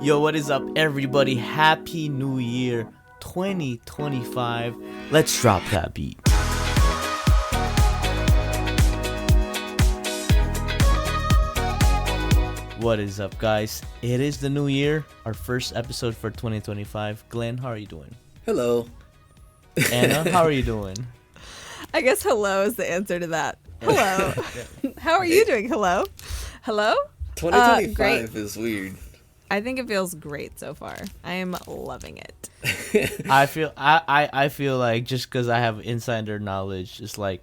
Yo, what is up, everybody? Happy New Year 2025. Let's drop that beat. What is up, guys? It is the new year, our first episode for 2025. Glenn, how are you doing? Hello. Anna, how are you doing? I guess hello is the answer to that. Hello. How are you doing? Hello? Hello? 2025 great. is weird. I think it feels great so far. I am loving it. I feel like just because I have insider knowledge, it's like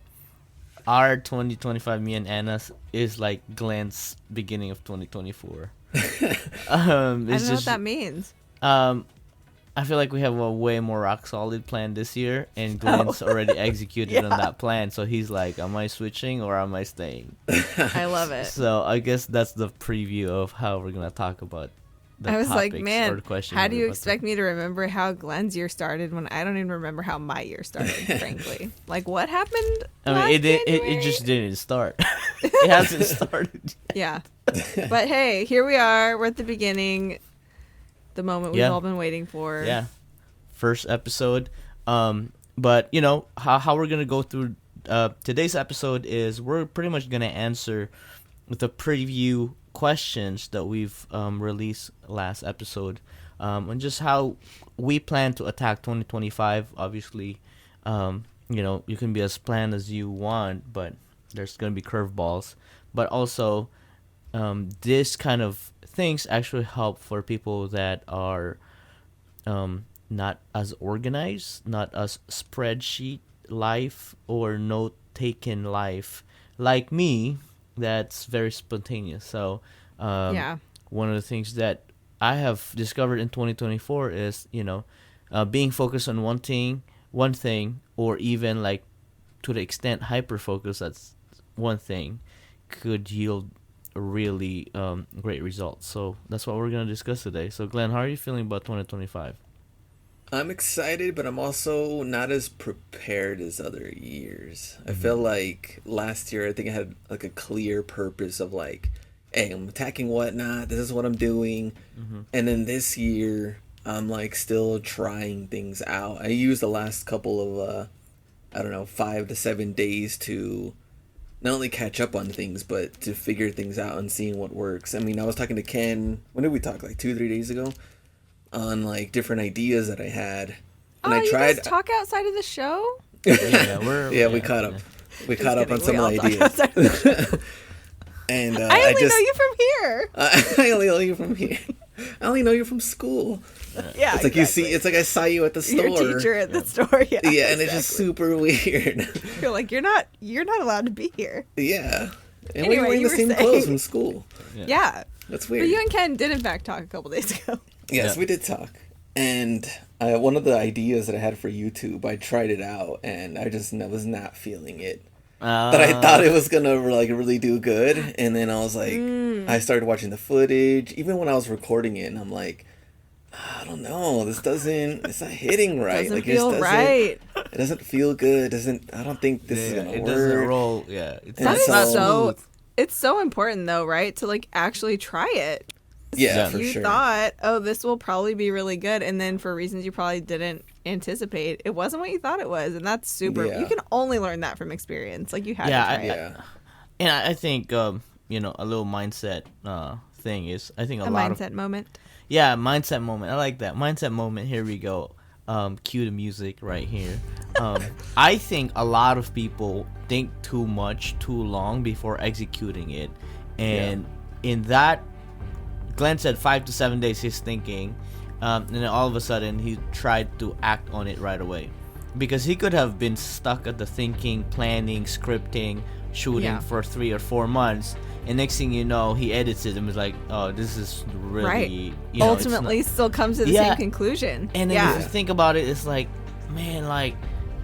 our 2025, me and Anna's, is like Glenn's beginning of 2024. I don't know what that means. I feel like we have a way more rock solid plan this year, and Glenn's already executed on that plan. So he's like, am I switching or am I staying? I love it. So I guess that's the preview of how we're going to talk about the I was like, topics or man, the questions how do we're you about expect me to remember how Glenn's year started when I don't even remember how my year started, frankly? Like, what happened I last mean, it January? just didn't start. It hasn't started. Yeah. But hey, here we are. We're at the beginning. The moment we've all been waiting for. Yeah. First episode. But, you know, how we're going to go through today's episode is we're pretty much going to answer the preview questions that we've released last episode, and just how we plan to attack 2025. Obviously, you know, you can be as planned as you want, but there's going to be curveballs. But also, this kind of things actually help for people that are not as organized, not as spreadsheet life or note taken life like me. That's very spontaneous. So one of the things that I have discovered in 2024 is, you know, being focused on one thing, or even like to the extent hyper focus, that's one thing, could yield really great results. So that's what we're going to discuss today. So Glenn, how are you feeling about 2025? I'm excited, but I'm also not as prepared as other years. I feel like last year, I think I had like a clear purpose of like, hey, I'm attacking whatnot. This is what I'm doing. And then this year, I'm like still trying things out. I used the last couple of, 5 to 7 days to not only catch up on things, but to figure things out and seeing what works. I mean, I was talking to Ken, when did we talk? Like 2-3 days ago? On like different ideas that I had, and I tried. You guys talk outside of the show? Yeah, we caught up. We caught up on some all talk ideas. outside of the show. And I only know you from here. I only know you from here. I only know you from school. Yeah, It's like you see. It's like I saw you at the store. Your teacher at the store. Yeah, Yeah, and it's just super weird. You're like, you're not allowed to be here. Yeah, and Anyway, we're wearing you the were same saying- clothes from school. Yeah. That's But weird. you and Ken did in fact talk a couple days ago. Yes, Yeah. we did talk. And one of the ideas that I had for YouTube, I tried it out, and I just was not feeling it. But I thought it was gonna like really do good, and then I was like, I started watching the footage. Even when I was recording it, and I'm like, I don't know, it's not hitting right. Doesn't like feel right. It doesn't feel good. I don't think this is gonna it work. doesn't roll. Yeah, it's And That is so- so. It's so important though, right? To like actually try it. Yeah, for You sure. thought, oh, this will probably be really good, and then for reasons you probably didn't anticipate, it wasn't what you thought it was, and that's super. Yeah. You can only learn that from experience. Like you had Yeah, to try it. Yeah. And I think you know, a little mindset thing is, I think A a lot mindset moment. mindset moment. I like that mindset moment. Here we go. Cue the music right here. I think a lot of people think too much, too long before executing it, and in that, Glenn said 5 to 7 days he's thinking, and then all of a sudden he tried to act on it right away, because he could have been stuck at the thinking, planning, scripting, shooting for 3 or 4 months, and next thing you know, he edits it and was like, oh, this is really Right. you know, it's Ultimately, not- still comes to the Yeah. same conclusion. and then yeah, if you think about it, it's like, man, like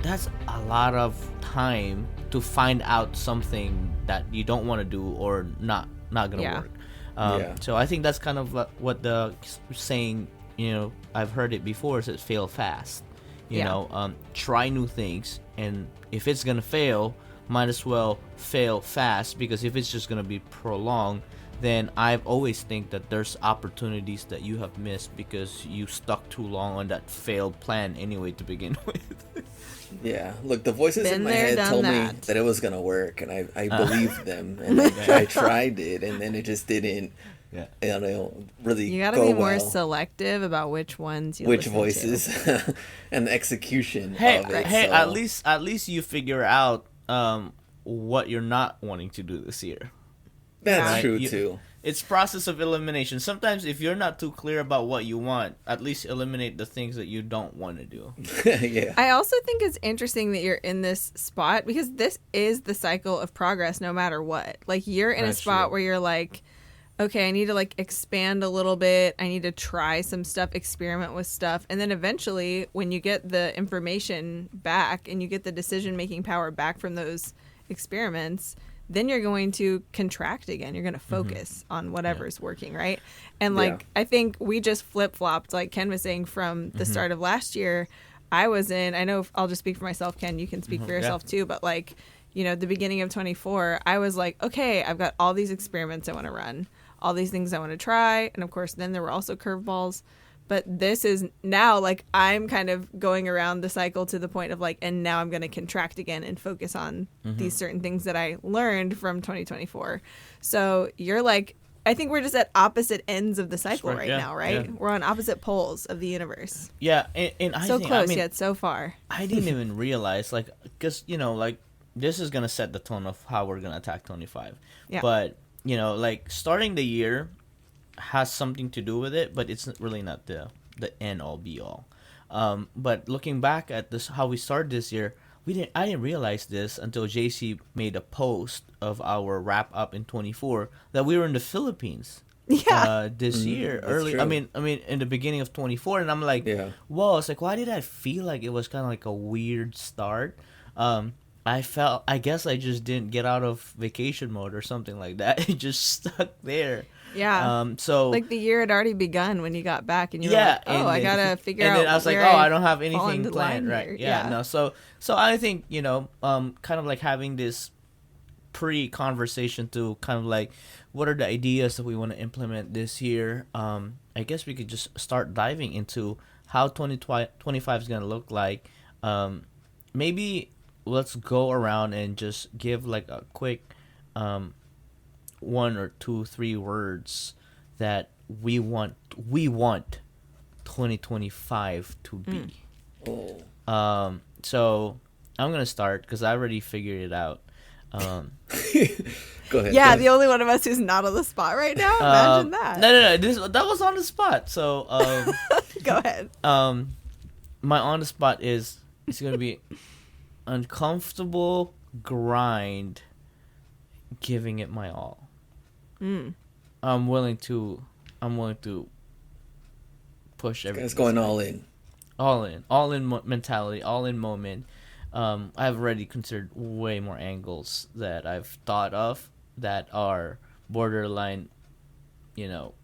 that's a lot of time to find out something that you don't want to do or not gonna Yeah. work. Yeah. So I think that's kind of what the saying, you know, I've heard it before, is fail fast. You Yeah. know, try new things, and if it's gonna fail, might as well fail fast, because if it's just gonna be prolonged, then I've always think that there's opportunities that you have missed because you stuck too long on that failed plan anyway to begin with. Yeah, look, the voices Been in my there, head done told me that. that it was gonna work, and I believed them, and I tried it, and then it just didn't, Yeah. really You got to go be more well. selective about which ones you Which listen to. voices and the execution Hey, of it. hey, so. at least you figure out what you're not wanting to do this year. That's Yeah. true You- too. It's process of elimination. Sometimes if you're not too clear about what you want, at least eliminate the things that you don't want to do. Yeah. I also think it's interesting that you're in this spot because this is the cycle of progress no matter what. Like you're in That's a spot true. where you're like, okay, I need to like expand a little bit. I need to try some stuff, experiment with stuff. And then eventually when you get the information back and you get the decision making power back from those experiments, then you're going to contract again. You're going to focus on whatever's working, right? And like Yeah. I think we just flip-flopped like Ken was saying from the start of last year. I was in, I know I'll just speak for myself, Ken, you can speak for yourself too, but like, you know, the beginning of 24, I was like, okay, I've got all these experiments I want to run, all these things I want to try. And of course, then there were also curveballs. But this is now like I'm kind of going around the cycle to the point of like, and now I'm going to contract again and focus on these certain things that I learned from 2024. So you're like, I think we're just at opposite ends of the cycle Right, right yeah, now, right? yeah. We're on opposite poles of the universe. Yeah, and I So think, close I mean, yet so far. I didn't even realize, like, because, you know, like, this is going to set the tone of how we're going to attack 25. Yeah. But, you know, like, starting the year has something to do with it, but it's really not the end all be all. But looking back at this, how we started this year, I didn't realize this until JC made a post of our wrap up in 24 that we were in the Philippines. Yeah. This year, that's early. true. I mean, in the beginning of 24, and I'm like, Yeah. whoa! It's like, why did I feel like it was kind of like a weird start? I guess I just didn't get out of vacation mode or something like that. It just stuck there. Yeah. So Like the year had already begun when you got back and you yeah, were like, oh, I and got to then- figure and out then I was like, where oh, I don't have fall anything into planned, line right? here. Yeah, no. So I think, you know, kind of like having this pre-conversation to kind of like, what are the ideas that we want to implement this year? I guess we could just start diving into how 2025 is gonna look like. Maybe let's go around and just give like a quick, 1 or 2, 3 words that we want 2025 to be. Oh. So I'm gonna start because I already figured it out. Go ahead. Yeah, go the only one of us who's not on the spot right now. Imagine that. No. That was on the spot. So Go ahead. my on the spot is it's gonna be uncomfortable grind, giving it my all. I'm willing to push everything. Guys going all in. all in mentality, all in moment. I've already considered way more angles that I've thought of that are borderline. You know,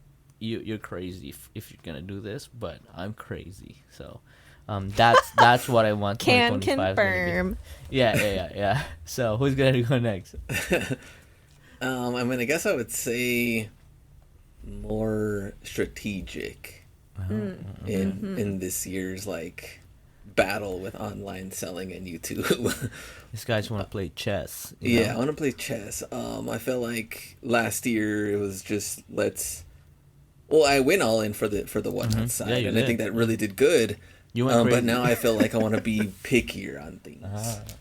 you're crazy if you're gonna do this, but I'm crazy. So, that's what I want. Can 2025 is gonna be. confirm. Yeah. So who's gonna go next? I mean, I guess I would say more strategic in this year's like battle with online selling and YouTube. These guys want to play chess. you Yeah, I know? want to play chess. I felt like last year it was just Well, I went all in for the whatnot side, Yeah, you and I did. think that really did good. You went But crazy. now I feel like I want to be pickier on things,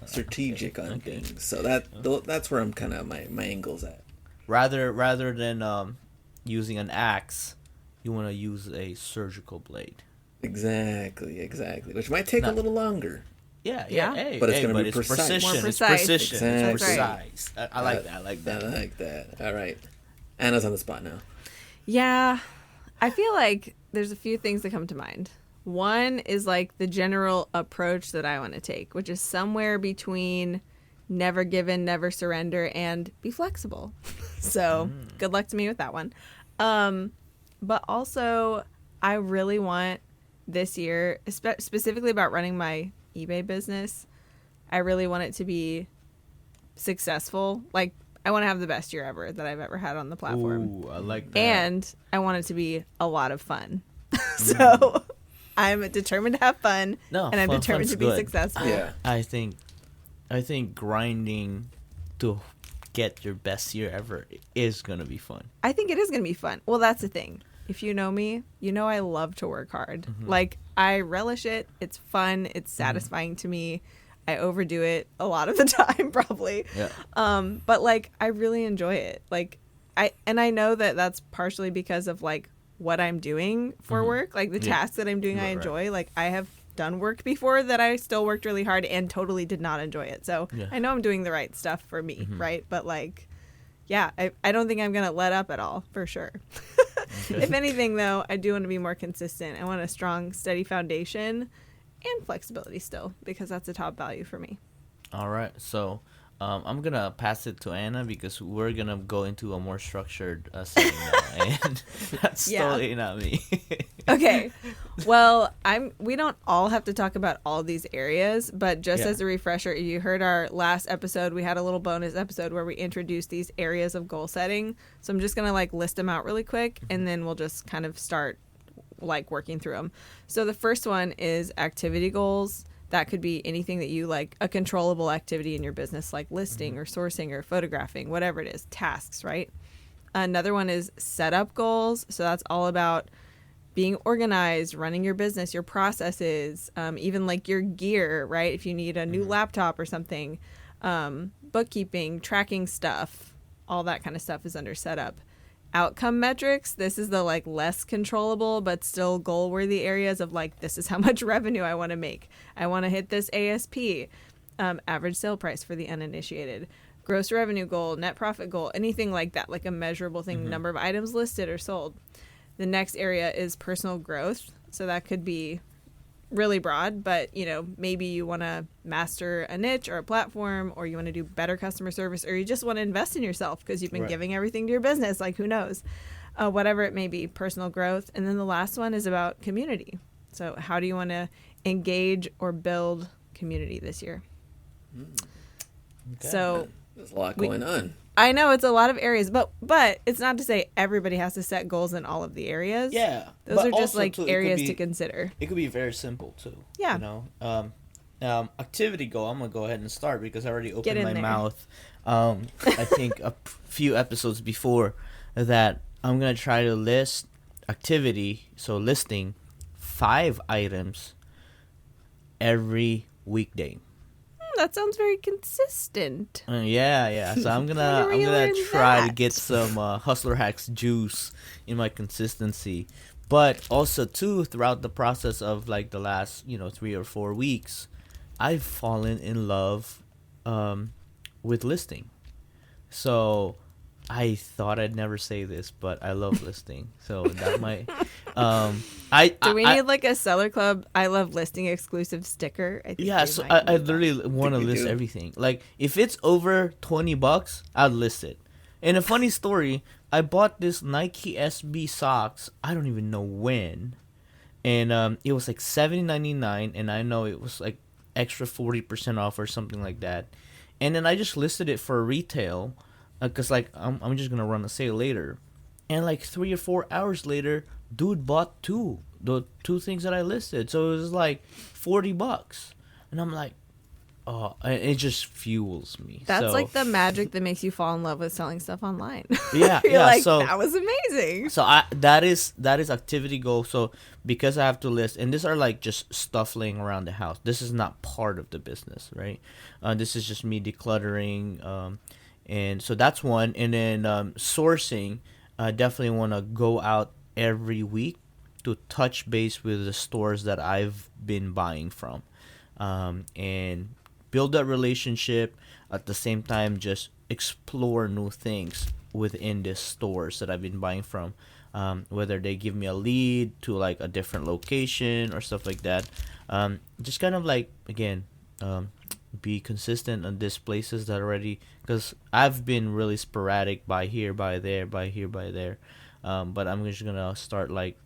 strategic on things. So that's where I'm kind of my angles at. rather than using an axe, you want to use a surgical blade. Exactly. Which might take a little longer. Yeah. Yeah. Hey, But it's hey, gonna but be it's precise. precision. More It's precise. precision. Exactly. It's precise. I like that. I like I that. like that. All right. Anna's on the spot now. Yeah, I feel like there's a few things that come to mind. One is like the general approach that I want to take, which is somewhere between never give in, never surrender, and be flexible. So good luck to me with that one. But also, I really want this year, specifically about running my eBay business, I really want it to be successful. Like, I want to have the best year ever that I've ever had on the platform. Ooh, I like that. And I want it to be a lot of fun. So I'm determined to have fun, and I'm determined to be successful. Yeah. I think grinding to get your best year ever is gonna be fun. I think it is going to be fun. Well, that's the thing. If you know me, you know I love to work hard. Like, I relish it. It's fun. It's satisfying to me. I overdo it a lot of the time, probably. Yeah. But like, I really enjoy it. Like, I know that that's partially because of like what I'm doing for work, like the tasks that I'm doing. I enjoy. Like, I have done work before that I still worked really hard and totally did not enjoy it. So I know I'm doing the right stuff for me, right? But like, yeah, I don't think I'm gonna let up at all, for sure. If anything, though, I do want to be more consistent. I want a strong, steady foundation and flexibility still, because that's a top value for me. All right, so I'm gonna pass it to Anna because we're gonna go into a more structured setting now, and that's totally not me. Okay, well, we don't all have to talk about all these areas, but just as a refresher, you heard our last episode. We had a little bonus episode where we introduced these areas of goal setting. So I'm just gonna like list them out really quick, and then we'll just kind of start like working through them. So the first one is activity goals. That could be anything that you like, a controllable activity in your business, like listing or sourcing or photographing, whatever it is, tasks, right? Another one is setup goals. So that's all about being organized, running your business, your processes, even like your gear, right? If you need a new laptop or something, bookkeeping, tracking stuff, all that kind of stuff is under setup. Outcome metrics, this is the like less controllable but still goal worthy areas of like, this is how much revenue I want to make. I want to hit this ASP, average sale price for the uninitiated, gross revenue goal, net profit goal, anything like that, like a measurable thing, number of items listed or sold. The next area is personal growth. So that could be really broad, but you know, maybe you want to master a niche or a platform, or you want to do better customer service, or you just want to invest in yourself because you've been giving everything to your business, like who knows, whatever it may be, personal growth. And then the last one is about community. So how do you want to engage or build community this year? So there's a lot going on. I know it's a lot of areas, but it's not to say everybody has to set goals in all of the areas. Yeah, those are just like areas to consider. It could be very simple too. Yeah, you know, activity goal. I'm gonna go ahead and start because I already opened my there. mouth. I think a few episodes before that, I'm gonna try to list activity. So listing 5 items every weekday. That sounds very consistent. Yeah. So I'm gonna try to get some Hustler Hacks juice in my consistency, but also too throughout the process of like the last 3 or 4 weeks, I've fallen in love with listing. So I thought I'd never say this, but I love listing. So that might. Do we need like a Seller Club I love listing exclusive sticker? I think so I literally want to list everything. Like if it's over $20, I'd list it. And a funny story, I bought this Nike SB socks. I don't even know when, and it was like $70.99, and I know it was like extra 40% off or something like that. And then I just listed it for retail. Because, like, I'm just going to run a sale later. And, like, 3 or 4 hours later, dude bought the two things that I listed. So, it was, like, $40. And I'm like, oh, it just fuels me. That's, like, the magic that makes you fall in love with selling stuff online. Yeah, You're yeah. like, so that was amazing. So, that is activity goal. So, because I have to list, and these are, like, just stuff laying around the house. This is not part of the business, right? This is just me decluttering, and so that's one. And then sourcing, I definitely want to go out every week to touch base with the stores that I've been buying from, and build that relationship. At the same time, just explore new things within the stores that I've been buying from, whether they give me a lead to like a different location or stuff like that. Just kind of like, again, be consistent on these places that already, because I've been really sporadic, by here, by there, by here, by there, but I'm just gonna start like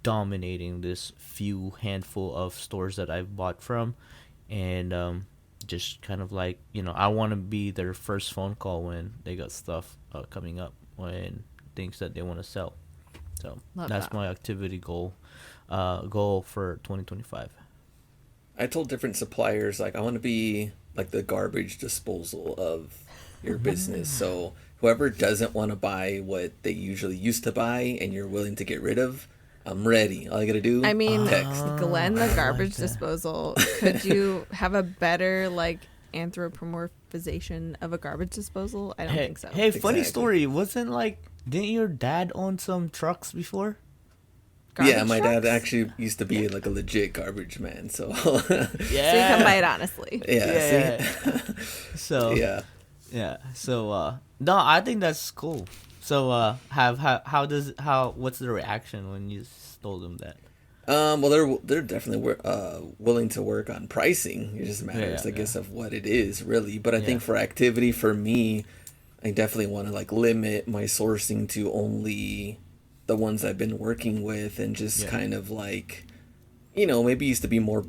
dominating this few handful of stores that I've bought from, and just kind of like, I want to be their first phone call when they got stuff coming up, when things that they want to sell. So Love that's that. my activity goal for 2025. I told different suppliers, like, I want to be like the garbage disposal of your business. So whoever doesn't want to buy what they usually used to buy and you're willing to get rid of, I'm ready. All I got to do, I mean, text. Glenn, the garbage that. disposal. Could you have a better like anthropomorphization of a garbage disposal? I don't Hey, think so. hey, funny Exactly. story. Wasn't like, didn't your dad own some trucks before? Garbage Yeah, my dad trucks? actually used to be like a legit garbage man. So So you can buy it honestly. yeah, So see? yeah. So no, I think that's cool. So what's the reaction when you told them that? Well, they're definitely willing to work on pricing. It just matters, Yeah, I guess, of what it is, really. But I think Yeah. for activity, for me, I definitely want to like limit my sourcing to only the ones I've been working with, and just Yeah. kind of like, maybe used to be more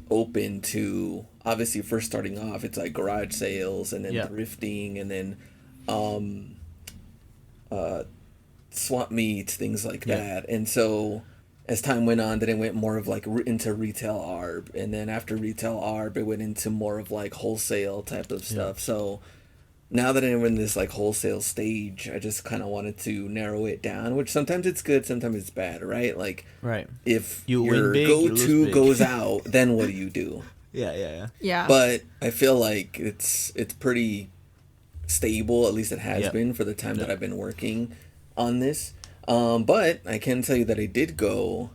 open to. Obviously, first starting off, it's like garage sales, and then Yeah. thrifting, and then swap meets, things like Yeah. that. And so as time went on, then it went more of like into retail arb, and then after retail arb, it went into more of like wholesale type of stuff. So now that I'm in this like wholesale stage, I just kind of wanted to narrow it down, which sometimes it's good, sometimes it's bad, right? Like Right. if You win your big, you lose go-to big. goes out, then what do you do? Yeah. Yeah. But I feel like it's pretty stable, at least it has Yeah. been for the time that Yeah. I've been working on this. But I can tell you that I did go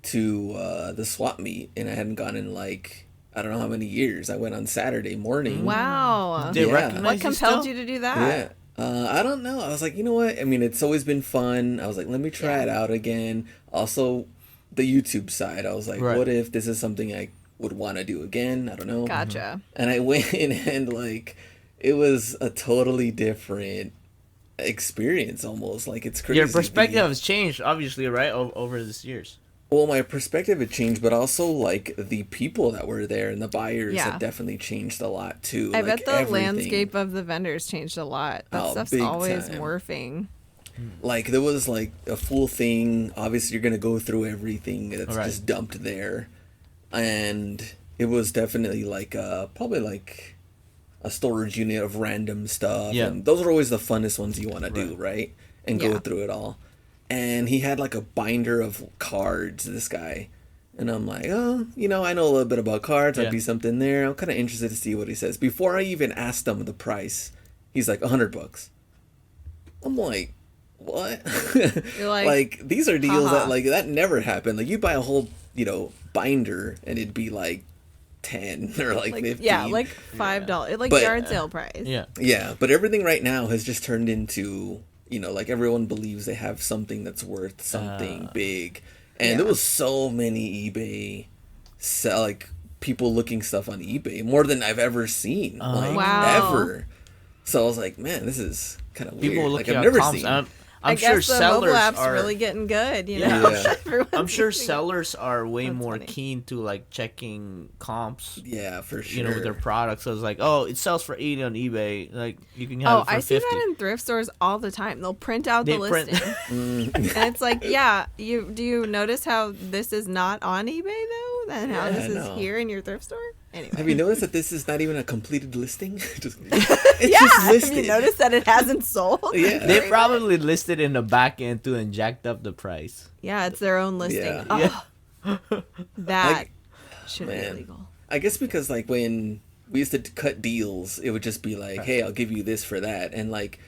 to the swap meet, and I hadn't gone in like, I don't know how many years. I went on Saturday morning. Wow. They Yeah. recognize What you compelled still? you to do that? Yeah. I don't know. I was like, you know what? I mean, it's always been fun. I was like, let me try it out again. Also, the YouTube side. I was like, Right. what if this is something I would want to do again? I don't know. Gotcha. And I went and like, it was a totally different experience almost. Like, it's crazy. Your perspective has changed, obviously, right, over these years. Well, my perspective had changed, but also like the people that were there and the buyers Yeah. had definitely changed a lot too. I Like, bet the everything. landscape of the vendors changed a lot. That Oh, stuff's big always time. morphing. Like there was like a full thing. Obviously, you're gonna go through everything that's Right. just dumped there, and it was definitely like probably like a storage unit of random stuff. Yeah. And those are always the funnest ones you want to do, Right. right? And go Yeah. through it all. And he had like a binder of cards. This guy. And I'm like, oh, I know a little bit about cards. Yeah. I'd be something there. I'm kind of interested to see what he says. Before I even asked him the price, he's like, $100. I'm like, what? You're like, these are deals haha. that like that never happened. Like you buy a whole, binder and it'd be like 10 or like 15. yeah, like $5, like But- yard sale price. Yeah. Yeah, but everything right now has just turned into, like everyone believes they have something that's worth something big. And Yeah. there was so many eBay like people looking stuff on eBay, more than I've ever seen. Like Wow. ever. So I was like, man, this is kind of weird. People Like looking I've at never comps. seen. I'm I sure guess the sellers mobile app's are really getting good, you Yeah. know? Yeah. Everyone's I'm sure using it. sellers are way That's more funny. keen to like checking comps, Yeah, for sure. with their products. So it's like, oh, it sells for 80 on eBay. Like you can have Oh, it for I 50. see that in thrift stores all the time. They'll print out They the print- listing. And it's like, yeah, do you notice how this is not on eBay though? And how Yeah, this I is know. here in your thrift store? Anyway. Have you noticed that this is not even a completed listing? It's yeah, just have listed. you noticed that it hasn't sold? Yeah. They Very probably listed in the back end too and jacked up the price. Yeah, it's their own listing. Yeah. Oh, that Like, should be man. illegal. I guess because like when we used to cut deals, it would just be like, hey, I'll give you this for that. And like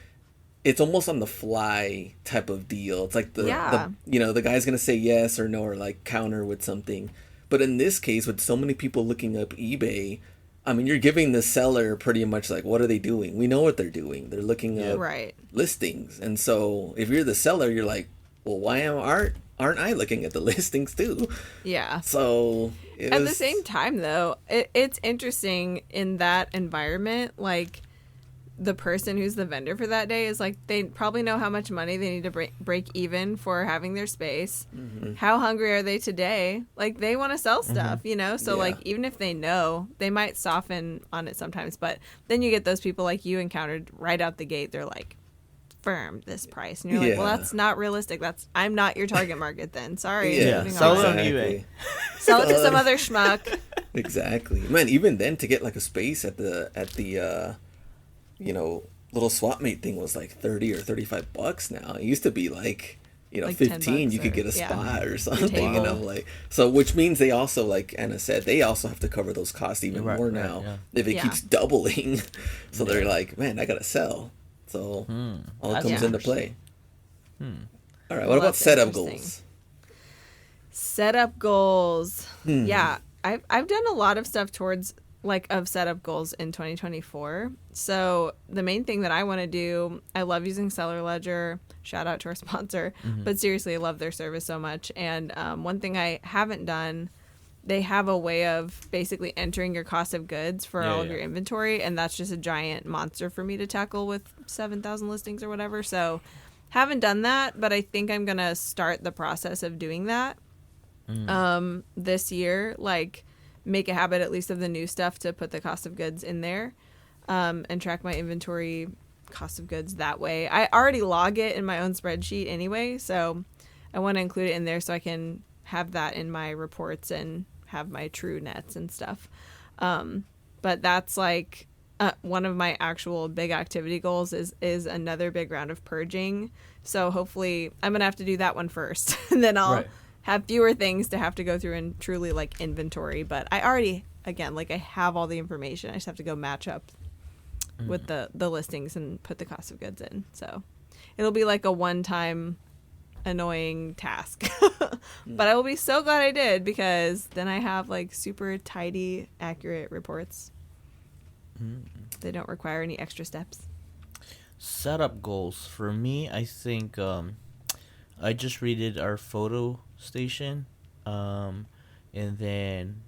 it's almost on the fly type of deal. It's like Yeah. the guy's gonna say yes or no or like counter with something. But in this case, with so many people looking up eBay, I mean, you're giving the seller pretty much like, what are they doing? We know what they're doing. They're looking up Right. listings. And so if you're the seller, you're like, well, why aren't I looking at the listings too? Yeah. So At the same time, though, it's interesting in that environment. Like, the person who's the vendor for that day is like, they probably know how much money they need to break even for having their space. How hungry are they today? Like, they want to sell stuff, you know? So, like, even if they know, they might soften on it sometimes. But then you get those people like you encountered right out the gate. They're like, firm this price. And you're like, well, that's not realistic. I'm not your target market then. Sorry. Yeah, sell it on eBay. Sell it to some other schmuck. Exactly. Man, even then, to get like a space at the you know, little swap meet thing was like $30 or $35 now. It used to be like, you know, like 15 you could get a spot or something, you know, like, so, which means they also, like Anna said, they also have to cover those costs even more now if it keeps doubling. So they're like, man, I gotta sell. So all comes into play. All right, what about setup goals? Setup goals. Yeah, I've done a lot of stuff towards of setup goals in 2024. So the main thing that I want to do, I love using Seller Ledger. Shout out to our sponsor. But seriously, I love their service so much. And one thing I haven't done, they have a way of basically entering your cost of goods for all of your inventory. And that's just a giant monster for me to tackle with 7,000 listings or whatever. So haven't done that, but I think I'm going to start the process of doing that this year. Like, make a habit at least of the new stuff to put the cost of goods in there and track my inventory cost of goods that way. I already log it in my own spreadsheet anyway, so I want to include it in there so I can have that in my reports and have my true nets and stuff. But that's like one of my actual big activity goals is another big round of purging. So hopefully I'm going to have to do that one first and then I'll have fewer things to have to go through and truly like inventory. But I already, again, like, I have all the information. I just have to go match up with the listings and put the cost of goods in. So it'll be like a one-time annoying task. But I will be so glad I did, because then I have like super tidy, accurate reports. They don't require any extra steps. Setup goals for me, I think I just redid our photo station, and then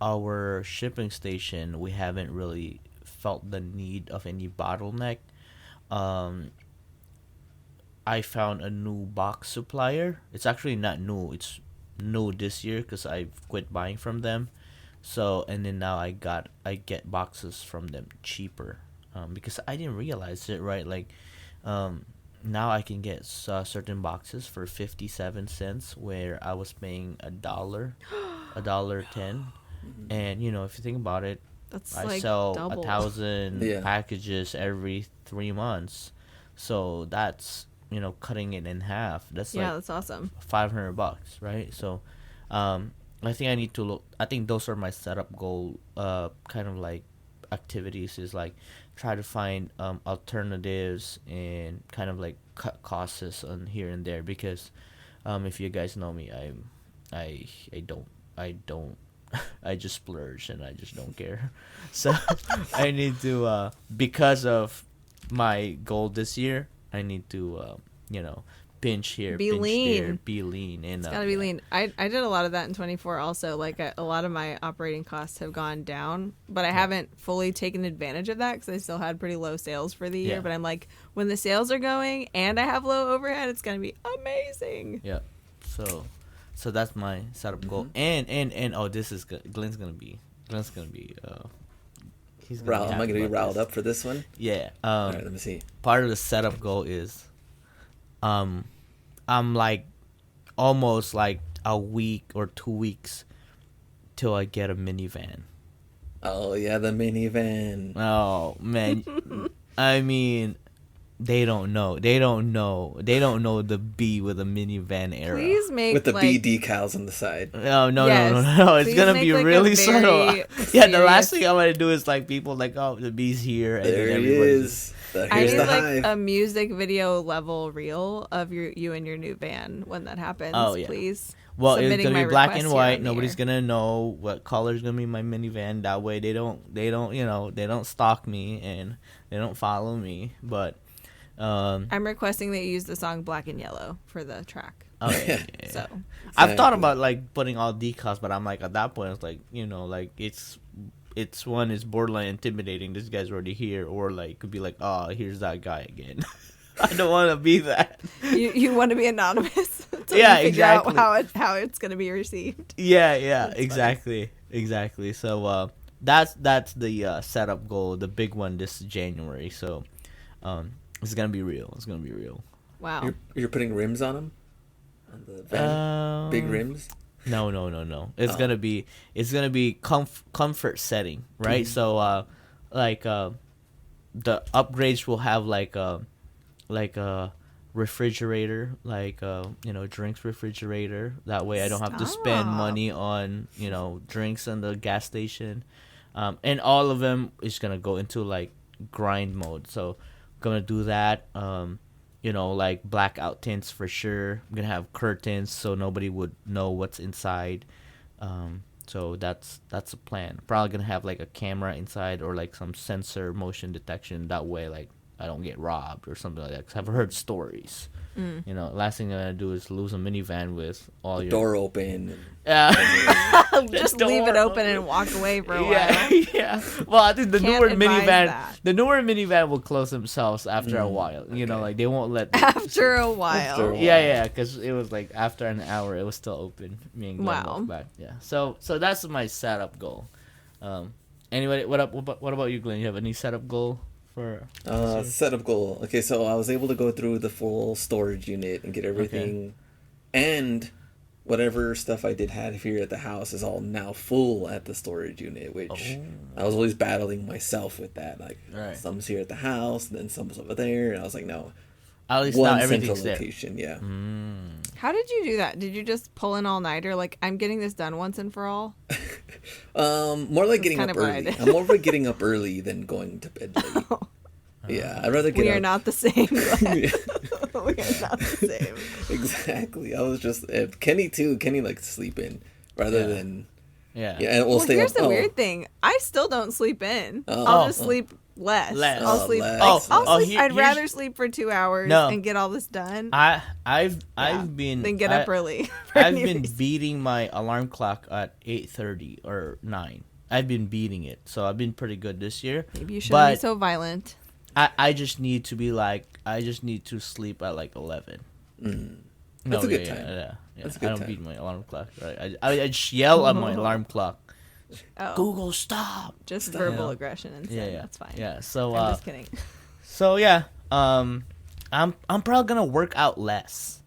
our shipping station, we haven't really felt the need of any bottleneck. I found a new box supplier. It's actually not new, it's new this year because I've quit buying from them. So, and then now I get boxes from them cheaper, because I didn't realize it, right? Like, now I can get certain boxes for 57 cents where I was paying $1.10. And, you know, if you think about it, that's I like sell double. 1,000 packages every 3 months. So that's, you know, cutting it in half. That's that's awesome. $500, right? So, I think I need to look. I think those are my setup goal, kind of like activities, is like try to find alternatives and kind of like cut costs on here and there, because if you guys know me, I don't I just splurge and I just don't care. So I need to because of my goal this year, I need to you know, pinch here, be pinch lean. there, be lean. And, it's gotta be lean. I did a lot of that in 24 also. Like, a lot of my operating costs have gone down, but I haven't fully taken advantage of that because I still had pretty low sales for the year. But I'm like, when the sales are going and I have low overhead, it's gonna be amazing. Yeah. So that's my setup goal. And oh, this is good. Glenn's gonna be he's gonna am I gonna be riled up for this one? Yeah. All right, let me see. Part of the setup goal is I'm like almost like a week or 2 weeks till I get a minivan. Oh yeah, the minivan. Oh man. I mean, they don't know the B with a minivan era. Please make with the B decals on the side. No. It's Please gonna be like really subtle. Yeah, the last serious- thing I'm gonna do is like people like, oh, the B's here, and There then he everybody's is. I Here's need the like hive. a music video level reel of you and your new van when that happens. Oh, yeah. Please. Well, it's Submitting gonna my be black request and here white. on the Nobody's air. gonna know what color is gonna be my minivan. That way, they don't, you know, they don't stalk me and they don't follow me. But I'm requesting that you use the song Black and Yellow for the track. okay. So I've thought about like putting all decals, but I'm like, at that point, it's like, you know, like it's it's one is borderline intimidating. This guy's already here, or like could be like, oh, here's that guy again. I don't want to be that. You want to be anonymous. Until Yeah, you figure exactly. out how it's going to be received. Yeah, That's exactly. So that's the setup goal, the big one this January. So it's gonna be real. It's gonna be real. Wow. You're putting rims on them, on the van? Big rims. No. It's gonna be comfort setting, right? So the upgrades will have like a refrigerator, like drinks refrigerator. That way I don't have to spend Stop. money on drinks in the gas station. And all of them is gonna go into like grind mode. So gonna do that. Like blackout tints for sure. I'm gonna have curtains so nobody would know what's inside. So that's the plan. Probably gonna have like a camera inside or like some sensor motion detection. That way, like I don't get robbed or something like that. 'Cause I've heard stories. Last thing I'm gonna do is lose a minivan with all your Door open. Just leave it open and walk away for a while. Yeah. Well, I think the Can't newer advise minivan, that. will close themselves after a while. Like they won't let. After a while. After a while. Yeah, because it was like after an hour, it was still open. Me and Glenn Wow. walked back. Yeah. So that's my setup goal. Anyway, what about you, Glenn? You have any setup goal for? Setup goal. Okay, so I was able to go through the full storage unit and get everything, and whatever stuff I did have here at the house is all now full at the storage unit, which I was always battling myself with that. Like, Right. some's here at the house, and then some's over there, and I was like, no, At least now one everything's central there. location. Yeah. How did you do that? Did you just pull an all-nighter? Like, I'm getting this done once and for all? More like getting kind up of early. right. I'm more of a getting up early than going to bed late. Yeah, I'd rather get We up. are not the same. Glenn. We are not the same. Exactly. I was just Kenny too. Kenny likes to sleep in rather than Yeah. and we'll Well, stay here's up. the weird thing. I still don't sleep in. Oh. I'll just sleep less. Less. I'll Oh, sleep. less. I'll sleep. I'd Here's- rather sleep for 2 hours No. and get all this done I've been than get up early. for I've any been reason. beating my alarm clock at 8:30 or 9. I've been beating it, so I've been pretty good this year. Maybe you shouldn't be But so violent. I just need to be like I just need to sleep at like 11. That's a good time. Yeah. That's a I good don't time. beat my alarm clock. Right? I just yell at my alarm clock. Oh, Google, stop. just verbal aggression instead. Yeah. That's fine. Yeah. So I'm just kidding. So yeah, I'm probably gonna work out less.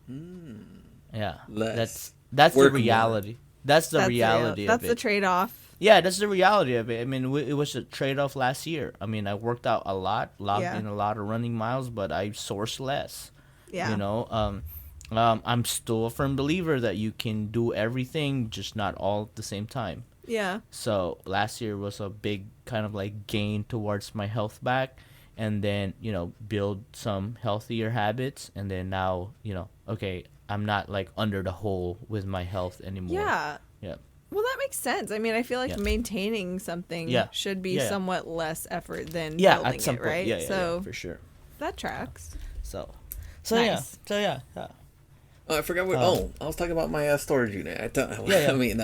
Yeah, Less. that's the Work more. reality. That's the reality That's of the it. trade-off. Yeah, that's the reality of it. I mean, it was a trade-off last year. I mean, I worked out a lot, logged Yeah. in a lot of running miles, but I sourced less. Yeah. I'm still a firm believer that you can do everything, just not all at the same time. Yeah. So last year was a big kind of like gain towards my health back, and then build some healthier habits, and then now okay, I'm not like under the hole with my health anymore. Yeah. Yeah. Well, that makes sense. I mean, I feel like Yeah. maintaining something Yeah. should be Yeah. somewhat less effort than Yeah, building at some it, point. right? Yeah, so for sure. that tracks. So Nice. yeah. Oh, I forgot what. I was talking about my storage unit. Yeah. I mean,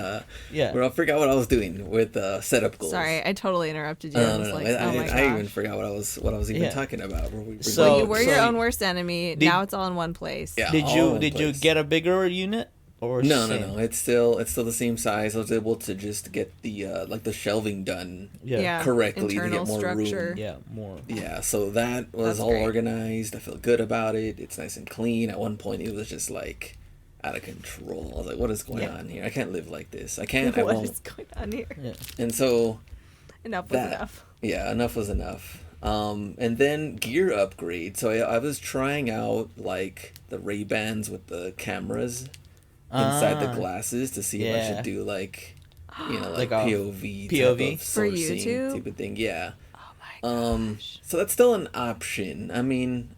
Yeah. well, I forgot what I was doing with setup goals. Sorry, I totally interrupted you. No, I no, was no. like, I, oh my gosh. I even forgot what I was even Yeah. talking about. So- Well, you were your so- own worst enemy. Did- Now it's all in one place. Yeah. Did all you in did you place. get a bigger unit or No. same? It's still the same size. I was able to just get the like the shelving done. Yeah. correctly to Internal get more room. structure. Yeah, more. Yeah, so that was That's all great. organized. I feel good about it. It's nice and clean. At one point, it was just like out of control. I was like, "What is going Yeah. on here? I can't live like this. I can't. I What won't." is going on here? Yeah. And so, Enough was That- enough. yeah, enough was enough. And then gear upgrade. So I was trying out like the Ray-Bans with the cameras inside the Ah. glasses to see if I Yeah. should do like Like like a POV POV? type of For sourcing YouTube? type of thing. Yeah. Oh my gosh. So that's still an option. I mean,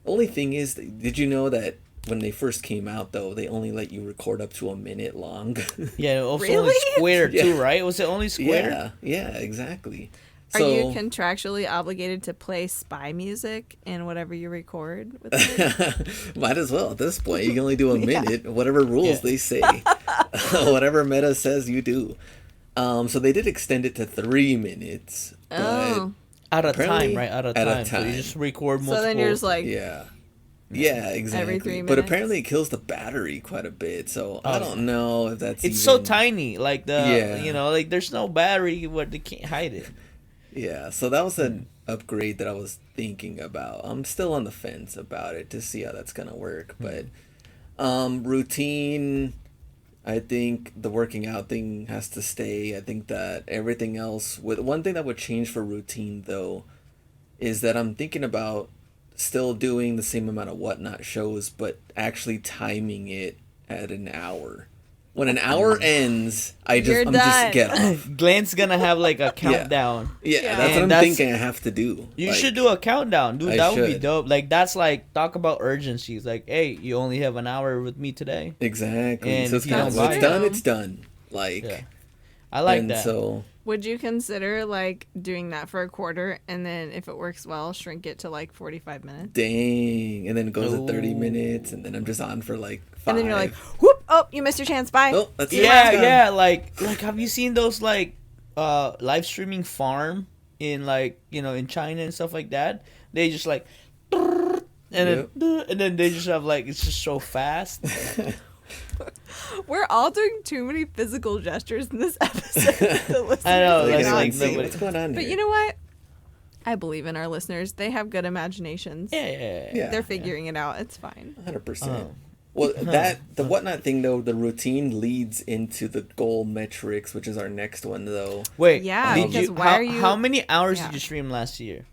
only thing is, did you know that when they first came out, though, they only let you record up to a minute long? Yeah, also only Really? square too, Yeah. right? Was it only square? yeah, exactly. Are So, you contractually obligated to play spy music in whatever you record with it? might as well at this point. You can only do a Yeah. minute, whatever rules Yeah. they say, whatever Meta says you do. So they did extend it to 3 minutes. Oh. Out of Apparently, time, right? Out of time. So you just record multiple. So then you're just like, Yeah. Yeah, exactly. 3 But minutes. apparently it kills the battery quite a bit. So I don't know if that's it's so even- tiny. Like Yeah. like there's no battery where they can't hide it. Yeah, so that was an upgrade that I was thinking about. I'm still on the fence about it to see how that's gonna work. But routine, I think the working out thing has to stay. I think that everything else with one thing that would change for routine though is that I'm thinking about still doing the same amount of whatnot shows, but actually timing it at an hour. When an hour ends, I'm done. just get off. Glenn's gonna have like a countdown. Yeah, Yeah. that's what And I'm that's- thinking I have to do. You Like, should do a countdown, dude. I That would be should. dope. Like that's like talk about urgencies. Like, hey, you only have an hour with me today. Exactly. And So it's if you kind of don't when it's buy done, it- it's done. Like, Yeah. I like and that. so would you consider like doing that for a quarter, and then if it works well, shrink it to like 45 minutes? dang, and then it goes to 30 Ooh. minutes, and then I'm just on for like 5. And then you're like, whoop! Oh, you missed your chance. Bye. oh, that's it, Yeah, it's done. yeah. Like have you seen those like live streaming farm in like in China and stuff like that? They just like and then they just have like it's just so fast. We're all doing too many physical gestures in this episode. The listeners I know, are Like, that's not like seeing. nobody- what's going on But here? you know what? I believe in our listeners. They have good imaginations. Yeah. Yeah. They're figuring it out. It's fine. 100%. Oh. Well, the whatnot thing though, the routine leads into the goal metrics, which is our next one though. Wait. Yeah, did because you, why how, are you- how many hours Yeah. did you stream last year?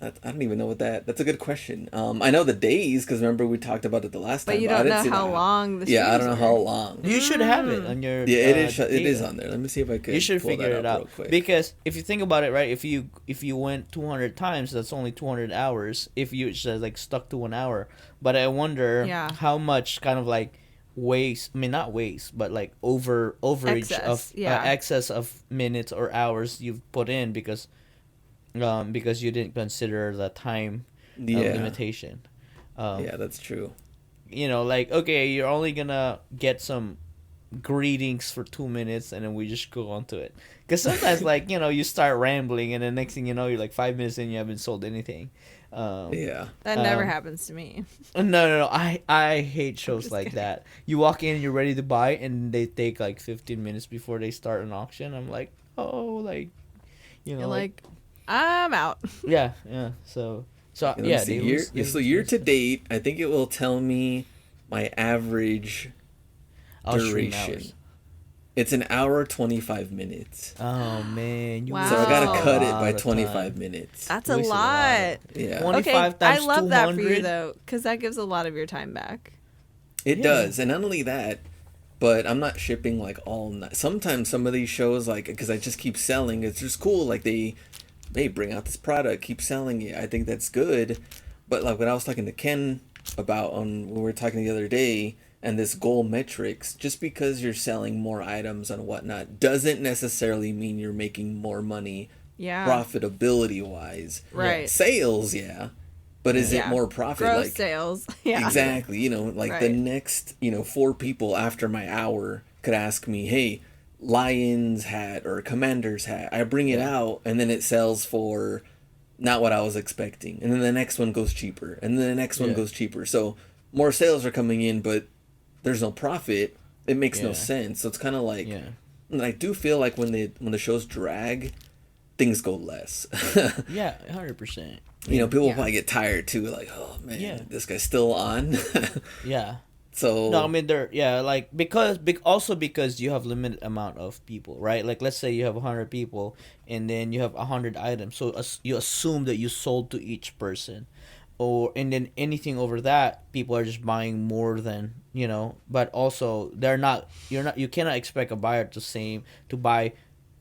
I don't even know what that's a good question. I know the days because remember we talked about it the last time. But you I don't didn't know see how the- long the Yeah, I don't know streams how were. long. You should have it on your. Yeah, it is. It data. is on there. Let me see if I could. You should pull figure that it up out real quick. because if you think about it, right? If you went 200 times, that's only 200 hours. If you just like stuck to 1 hour, but I wonder Yeah. how much kind of like waste. I mean, not waste, but like overage Excess, of yeah. excess of minutes or hours you've put in because you didn't consider the time Yeah. limitation. Yeah, that's true. Like okay, you're only gonna get some greetings for 2 minutes and then we just go on to it because sometimes like you start rambling and then next thing you know you're like 5 minutes and you haven't sold anything. Yeah. That never Um, happens to me. No, I hate shows just like kidding. that. You walk in, you're ready to buy, and they take like 15 minutes before they start an auction. I'm like, oh, like You're like, I'm out. yeah. So Let me yeah, see. they year, lose- they so lose- year to date, I think it will tell me my average I'll stream duration. hours. It's an hour 25 minutes. Oh man, you Wow. So I gotta Wow. cut it lot by of 25 time. minutes. That's a Wasted a lot. lot. Yeah, 25 Okay, I times love that for you 200. though, because that gives a lot of your time back. it Yeah. does, and not only that, but I'm not shipping like all night. Sometimes some of these shows, like, because I just keep selling, it's just cool. Like they bring out this product, keep selling it. I think that's good. But like when I was talking to Ken about when we were talking the other day, and this goal metrics, just because you're selling more items and whatnot doesn't necessarily mean you're making more money Yeah. profitability wise. Right. Sales, yeah. But is it Yeah. more profit? Gross like sales. Yeah. exactly. Like the Right. next, 4 people after my hour could ask me, hey, Lions hat or Commander's hat. I bring it out and then it sells for not what I was expecting. And then the next one goes cheaper. And then the next one Yeah. goes cheaper. So more sales are coming in, but there's no profit. It makes no Yeah. sense. So it's kind of like, Yeah. and I do feel like when the shows drag, things go less. Yeah, 100%. People Yeah. probably get tired too. Like, oh man, Yeah. this guy's still on. Yeah. So No, I mean like also because you have limited amount of people, right? Like let's say you have 100 people and then you have 100 items, so you assume that you sold to each person, and then anything over that, people are just buying more than But also you cannot expect a buyer to buy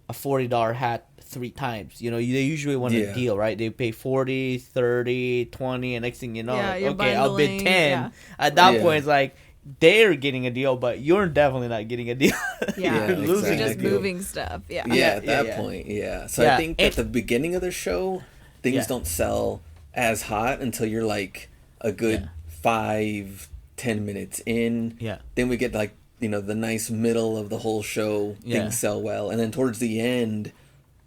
a $40 hat 3 times. They usually want a Yeah. deal, right? They pay 40, 30, 20, and next thing you know, Yeah, like, you're okay, I'll bid bundling, 10. yeah. At that Yeah. point, it's like they're getting a deal, but you're definitely not getting a deal. Yeah. You're losing. You're just exactly. moving stuff. Yeah. yeah, Yeah, at that yeah. point, yeah. So Yeah, I think and- at the beginning of the show, things Yeah. don't sell as hot until you're like a good Yeah. 5-10 minutes in. Yeah. Then we get like the nice middle of the whole show, Yeah. things sell well, and then towards the end,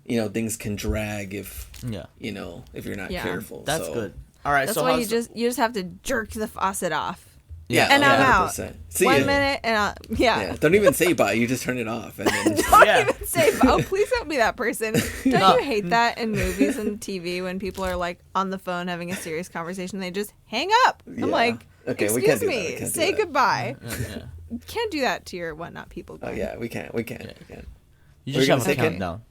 things can drag if Yeah. if you're not Yeah. careful. That's So, good. All right. That's so why how's you just have to jerk the faucet off. Yeah, And I'm out. 100%. See 1 ya. minute and Yeah, don't even say bye. You just turn it off, and then Don't Yeah. even say, oh, please don't be that person. Don't No. you hate that in movies and TV when people are like on the phone having a serious conversation? They just hang up. Yeah. I'm like, Okay, we excuse can't do that. We me, can't do say that. goodbye. yeah. You can't do that to your whatnot people. oh Glenn. yeah, we can't. We can't. Yeah. We can't. You Were just you have gonna a say, Ken? countdown.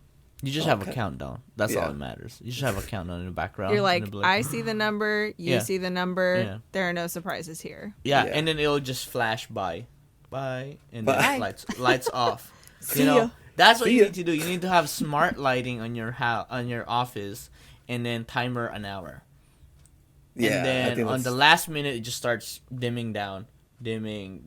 You just have a Okay. countdown. That's all Yeah. that matters. You just have a countdown in the background. You're and like, it'll be I see the number, you Yeah. see the number. Yeah. There are no surprises here. Yeah, Yeah. and then it'll just flash by, and Bye. then lights off. See ya. That's what See you ya. need to do. You need to have smart lighting on your on your office, and then timer an hour. Yeah, And I then think on that's- the last minute, it just starts dimming down, dimming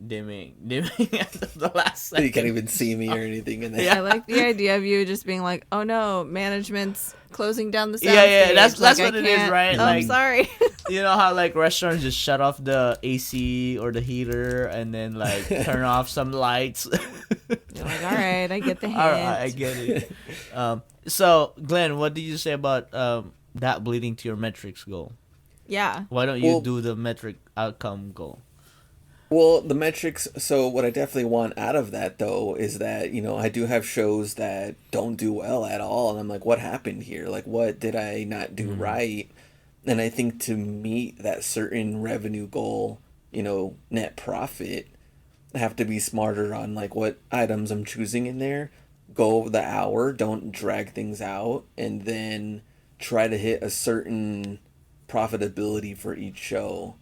at the last second. you can't even see me or anything in there. Yeah. I like the idea of you just being like, oh no, management's closing down the sound Yeah, stage. that's Like, what I it is, can't- right? Oh, I'm Like- sorry. You know how like restaurants just shut off the AC or the heater and then like turn off some lights. You're like, all right, I get the hint. All right, I get it. So Glenn, what did you say about that bleeding to your metrics goal? Yeah. Why don't you Well- do the metric outcome goal? Well, the metrics. So what I definitely want out of that though is that I do have shows that don't do well at all, and I'm like, what happened here? Like, what did I not do right? And I think to meet that certain revenue goal, net profit, I have to be smarter on like what items I'm choosing in there. Go the hour, don't drag things out, and then try to hit a certain profitability for each show,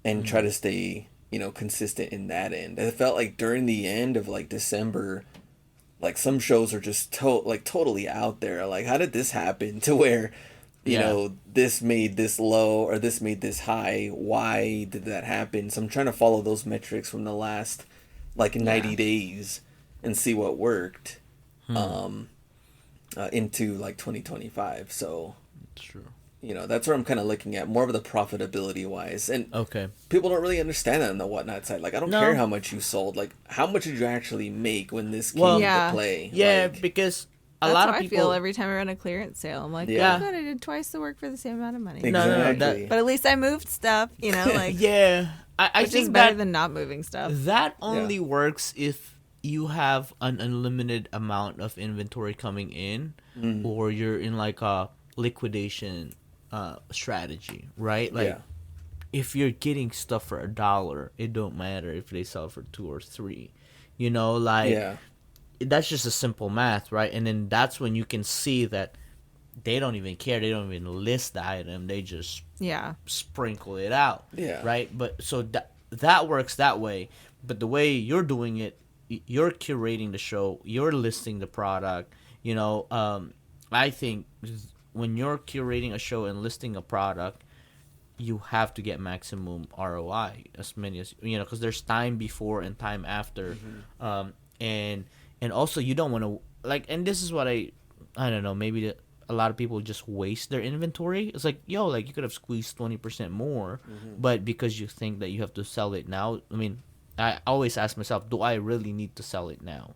and try to stay consistent in that end. I felt like during the end of like December, like some shows are just totally out there. Like, how did this happen to where this made this low or this made this high? Why did that happen? So I'm trying to follow those metrics from the last like 90 days and see what worked into like 2025. So True. that's where I'm kind of looking at more of the profitability wise. And Okay. people don't really understand that on the whatnot side. Like, I don't No. care how much you sold. Like, how much did you actually make when this came Well, Yeah. into play? Yeah, Like, because a That's lot how of I people. feel every time I run a clearance sale. I'm like, Yeah. oh, good, I did twice the work for the same amount of money. No, that- exactly. But at least I moved stuff, like, Yeah, I which think is better that than not moving stuff. that only works if you have an unlimited amount of inventory coming in, or you're in like a liquidation strategy, right? Like, Yeah. if you're getting stuff for $1, it don't matter if they sell for 2 or 3. Like yeah. that's just a simple math, right? And then that's when you can see that they don't even care. They don't even list the item. They just Yeah. sprinkle it out. Yeah. Right. But so that works that way. But the way you're doing it, you're curating the show. You're listing the product. I think when you're curating a show and listing a product, you have to get maximum ROI, as many as because there's time before and time after, and also you don't want to and this is what I don't know, maybe a lot of people just waste their inventory. It's like, like you could have squeezed 20% more, but because you think that you have to sell it now, I always ask myself, do I really need to sell it now?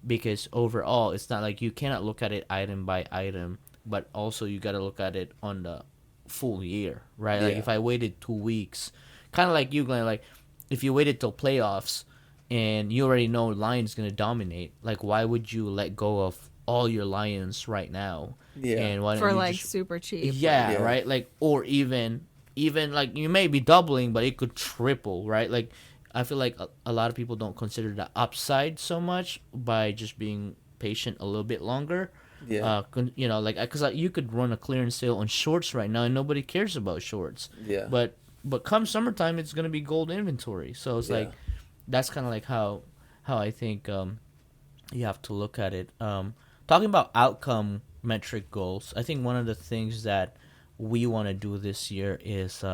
Because overall, it's not like you cannot look at it item by item, but also you got to look at it on the full year, right? Like Yeah. if I waited 2 weeks, kind of like you, Glenn, like if you waited till playoffs and you already know Lions going to dominate, like why would you let go of all your Lions right now? Yeah. And why don't For you like just- super cheap. yeah, Yeah. right? Like, or even like you may be doubling, but it could triple, right? Like, I feel like a lot of people don't consider the upside so much by just being patient a little bit longer. Yeah. Because you could run a clearance sale on shorts right now, and nobody cares about shorts. Yeah. But come summertime, it's gonna be gold inventory. So it's Yeah. like that's kind of like how I think you have to look at it. Talking about outcome metric goals, I think one of the things that we want to do this year is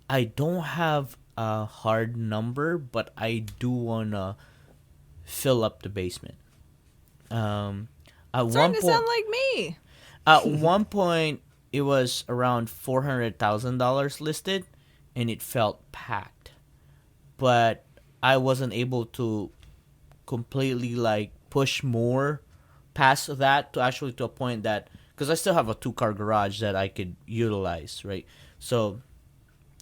I don't have a hard number, but I do want to fill up the basement. At one Starting to point, sound like me. at one point, it was around $400,000 listed, and it felt packed. But I wasn't able to completely like push more past that to actually to a point that, because I still have a 2-car garage that I could utilize, right? So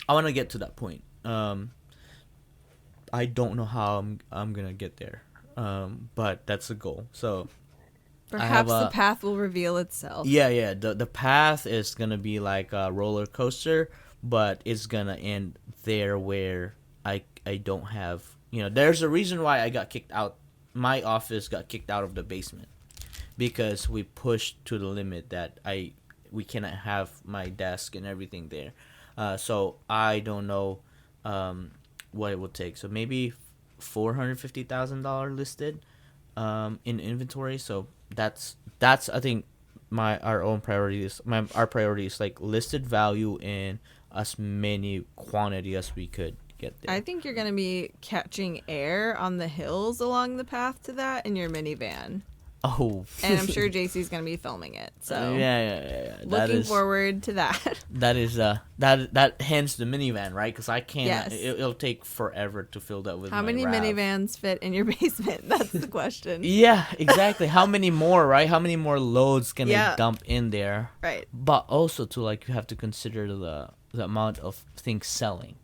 I want to get to that point. I don't know how I'm gonna get there, but that's the goal. So Perhaps the path will reveal itself. yeah. The path is gonna be like a roller coaster, but it's gonna end there where I don't have, there's a reason why I got kicked out. My office got kicked out of the basement because we pushed to the limit that we cannot have my desk and everything there. So I don't know what it will take. So maybe $450,000 listed in inventory. So that's I think our own priorities. Our priority is like listed value in as many quantity as we could get there. I think you're going to be catching air on the hills along the path to that in your minivan. Oh, and I'm sure JC's going to be filming it. So yeah. Looking forward to that. That is that hence the minivan, right? Because I can't. Yes. It'll take forever to fill that with. How many RAV. minivans fit in your basement? That's the question. Yeah, exactly. How many more, right? How many more loads can they dump in there? Right. But also too, like, you have to consider the amount of things selling.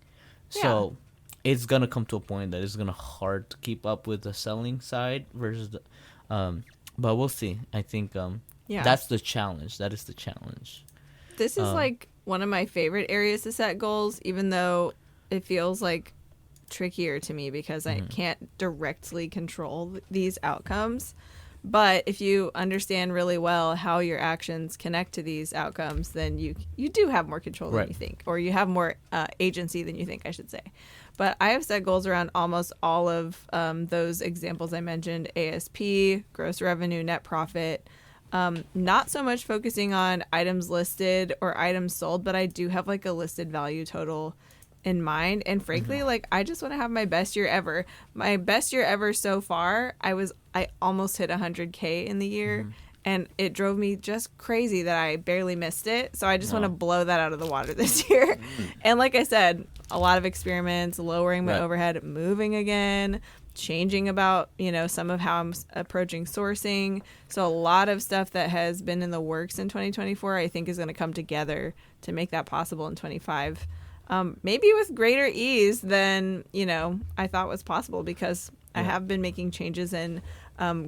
So it's gonna come to a point that it's gonna hard to keep up with the selling side versus the but we'll see. I think that's the challenge. That is the challenge. This is like one of my favorite areas to set goals, even though it feels like trickier to me because I can't directly control these outcomes. But if you understand really well how your actions connect to these outcomes, then you do have more control than you think, or you have more agency than you think, I should say. But I have set goals around almost all of those examples I mentioned: ASP, gross revenue, net profit. Not so much focusing on items listed or items sold, but I do have like a listed value total in mind. And frankly, like, I just want to have my best year ever. My best year ever so far, I almost hit 100K in the year. And it drove me just crazy that I barely missed it. So I just want to blow that out of the water this year. And like I said, a lot of experiments, lowering my overhead, moving again, changing about, some of how I'm approaching sourcing. So a lot of stuff that has been in the works in 2024, I think, is going to come together to make that possible in 25. Maybe with greater ease than, I thought was possible, because I have been making changes and